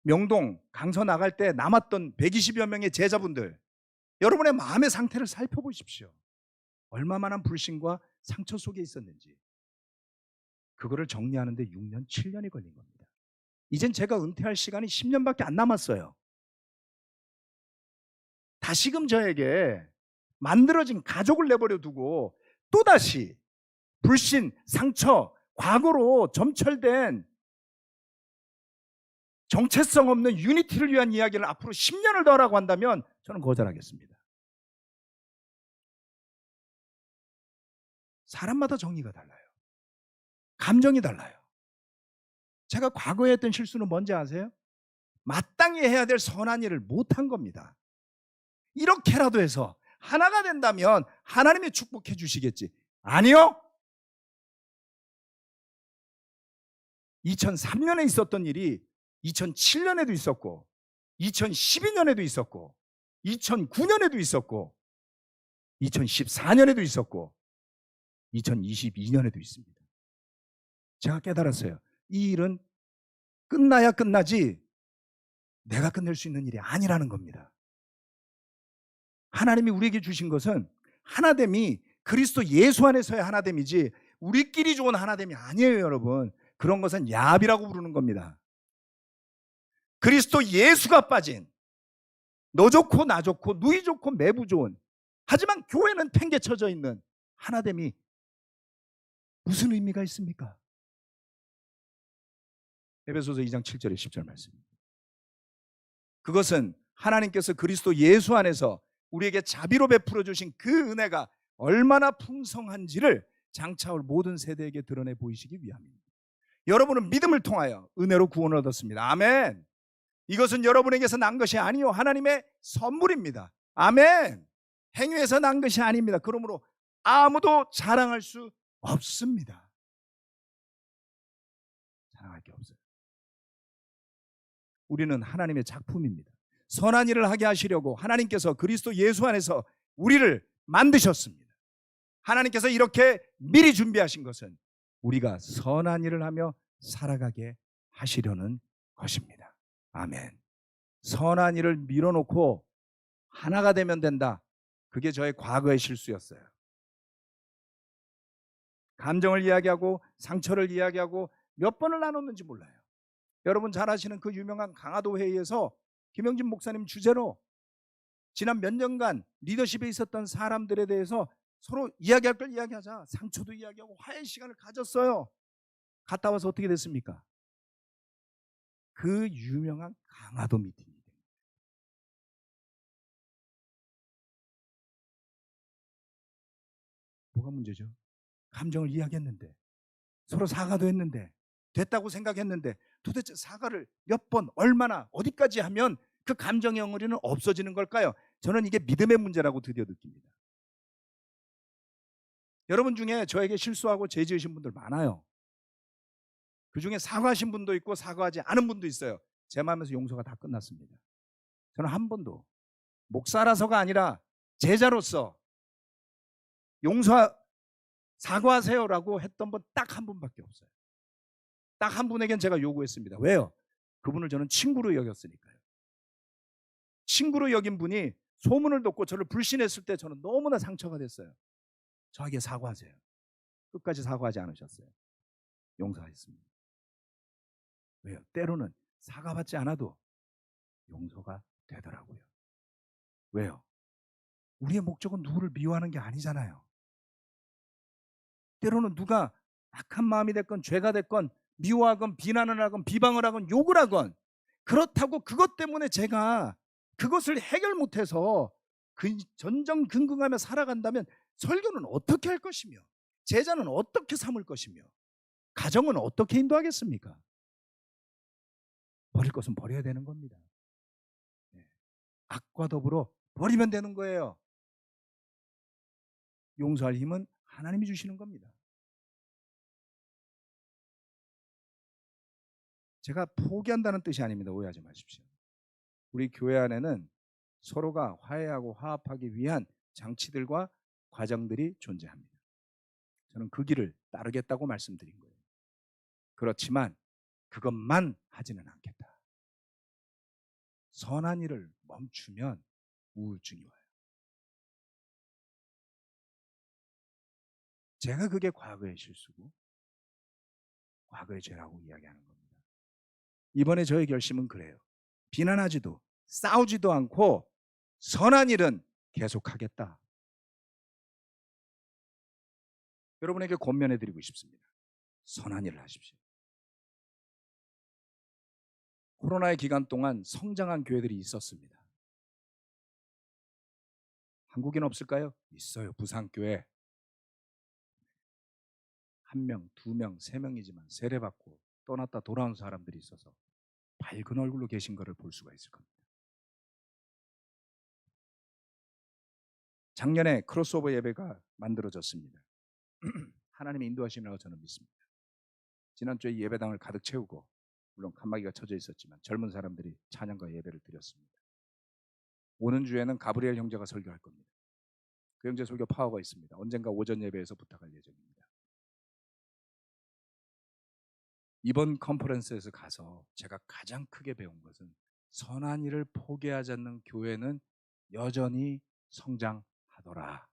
명동, 강서 나갈 때 남았던 120여 명의 제자분들, 여러분의 마음의 상태를 살펴보십시오. 얼마만한 불신과 상처 속에 있었는지. 그거를 정리하는데 6년, 7년이 걸린 겁니다. 이젠 제가 은퇴할 시간이 10년밖에 안 남았어요. 다시금 저에게 만들어진 가족을 내버려 두고 또다시 불신, 상처, 과거로 점철된 정체성 없는 유니티를 위한 이야기를 앞으로 10년을 더 하라고 한다면 저는 거절하겠습니다. 사람마다 정의가 달라요. 감정이 달라요. 제가 과거에 했던 실수는 뭔지 아세요? 마땅히 해야 될 선한 일을 못한 겁니다. 이렇게라도 해서 하나가 된다면 하나님이 축복해 주시겠지. 아니요. 2003년에 있었던 일이 2007년에도 있었고 2012년에도 있었고 2009년에도 있었고 2014년에도 있었고 2022년에도 있습니다. 제가 깨달았어요. 이 일은 끝나야 끝나지 내가 끝낼 수 있는 일이 아니라는 겁니다. 하나님이 우리에게 주신 것은 하나됨이 그리스도 예수 안에서의 하나됨이지 우리끼리 좋은 하나됨이 아니에요, 여러분. 그런 것은 야합이라고 부르는 겁니다. 그리스도 예수가 빠진 너 좋고 나 좋고 누이 좋고 매부 좋은 하지만 교회는 팽개쳐져 있는 하나됨이 무슨 의미가 있습니까? 에베소서 2장 7절에 10절 말씀입니다. 그것은 하나님께서 그리스도 예수 안에서 우리에게 자비로 베풀어 주신 그 은혜가 얼마나 풍성한지를 장차올 모든 세대에게 드러내 보이시기 위함입니다. 여러분은 믿음을 통하여 은혜로 구원을 얻었습니다. 아멘. 이것은 여러분에게서 난 것이 아니요 하나님의 선물입니다. 아멘. 행위에서 난 것이 아닙니다. 그러므로 아무도 자랑할 수 없습니다. 자랑할 게 없어요. 우리는 하나님의 작품입니다. 선한 일을 하게 하시려고 하나님께서 그리스도 예수 안에서 우리를 만드셨습니다. 하나님께서 이렇게 미리 준비하신 것은 우리가 선한 일을 하며 살아가게 하시려는 것입니다. 아멘. 선한 일을 밀어놓고 하나가 되면 된다. 그게 저의 과거의 실수였어요. 감정을 이야기하고 상처를 이야기하고 몇 번을 나눴는지 몰라요. 여러분 잘 아시는 그 유명한 강화도 회의에서 김영진 목사님 주제로 지난 몇 년간 리더십에 있었던 사람들에 대해서 서로 이야기할 걸 이야기하자. 상처도 이야기하고 화해 시간을 가졌어요. 갔다 와서 어떻게 됐습니까? 그 유명한 강화도 미팅이 됩니다. 뭐가 문제죠? 감정을 이야기했는데 서로 사과도 했는데, 됐다고 생각했는데 도대체 사과를 몇 번, 얼마나, 어디까지 하면 그 감정의 엉어리는 없어지는 걸까요? 저는 이게 믿음의 문제라고 드디어 느낍니다. 여러분 중에 저에게 실수하고 죄 지으신 분들 많아요. 그중에 사과하신 분도 있고 사과하지 않은 분도 있어요. 제 마음에서 용서가 다 끝났습니다. 저는 한 번도 목사라서가 아니라 제자로서 사과하세요라고 했던 분 딱 한 분밖에 없어요. 딱 한 분에겐 제가 요구했습니다. 왜요? 그분을 저는 친구로 여겼으니까요. 친구로 여긴 분이 소문을 듣고 저를 불신했을 때 저는 너무나 상처가 됐어요. 저에게 사과하세요. 끝까지 사과하지 않으셨어요. 용서했습니다. 왜요? 때로는 사과받지 않아도 용서가 되더라고요. 왜요? 우리의 목적은 누구를 미워하는 게 아니잖아요. 때로는 누가 악한 마음이 됐건 죄가 됐건 미워하건 비난을 하건 비방을 하건 욕을 하건, 그렇다고 그것 때문에 제가 그것을 해결 못해서 전전긍긍하며 살아간다면 설교는 어떻게 할 것이며, 제자는 어떻게 삼을 것이며, 가정은 어떻게 인도하겠습니까? 버릴 것은 버려야 되는 겁니다. 악과 더불어 버리면 되는 거예요. 용서할 힘은 하나님이 주시는 겁니다. 제가 포기한다는 뜻이 아닙니다. 오해하지 마십시오. 우리 교회 안에는 서로가 화해하고 화합하기 위한 장치들과 과정들이 존재합니다. 저는 그 길을 따르겠다고 말씀드린 거예요. 그렇지만 그것만 하지는 않겠다. 선한 일을 멈추면 우울증이 와요. 제가 그게 과거의 실수고 과거의 죄라고 이야기하는 겁니다. 이번에 저의 결심은 그래요. 비난하지도 싸우지도 않고 선한 일은 계속하겠다. 여러분에게 권면해드리고 싶습니다. 선한 일을 하십시오. 코로나의 기간 동안 성장한 교회들이 있었습니다. 한국에는 없을까요? 있어요. 부산교회. 1명, 2명, 3명이지만 세례받고 떠났다 돌아온 사람들이 있어서 밝은 얼굴로 계신 것을 볼 수가 있을 겁니다. 작년에 크로스오버 예배가 만들어졌습니다. 하나님의 인도하심이라고 저는 믿습니다. 지난주에 예배당을 가득 채우고, 물론 칸막이가 쳐져 있었지만 젊은 사람들이 찬양과 예배를 드렸습니다. 오는 주에는 가브리엘 형제가 설교할 겁니다. 그 형제 설교 파워가 있습니다. 언젠가 오전 예배에서 부탁할 예정입니다. 이번 컨퍼런스에서 가서 제가 가장 크게 배운 것은 선한 일을 포기하지 않는 교회는 여전히 성장하더라.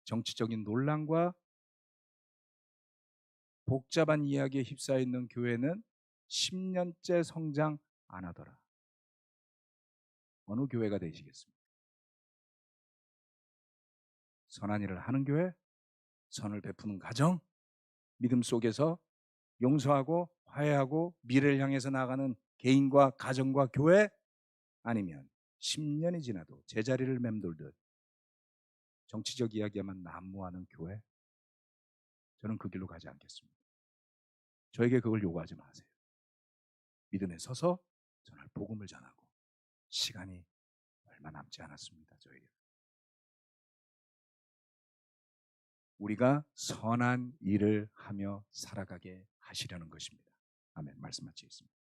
정치적인 논란과 복잡한 이야기에 휩싸여 있는 교회는 10년째 성장 안 하더라. 어느 교회가 되시겠습니까? 선한 일을 하는 교회, 선을 베푸는 가정, 믿음 속에서 용서하고 화해하고 미래를 향해서 나아가는 개인과 가정과 교회, 아니면 10년이 지나도 제자리를 맴돌듯 정치적 이야기에만 난무하는 교회, 저는 그 길로 가지 않겠습니다. 저에게 그걸 요구하지 마세요. 믿음에 서서 전할 복음을 전하고, 시간이 얼마 남지 않았습니다. 저에게 우리가 선한 일을 하며 살아가게 하시려는 것입니다. 아멘. 말씀 마치겠습니다.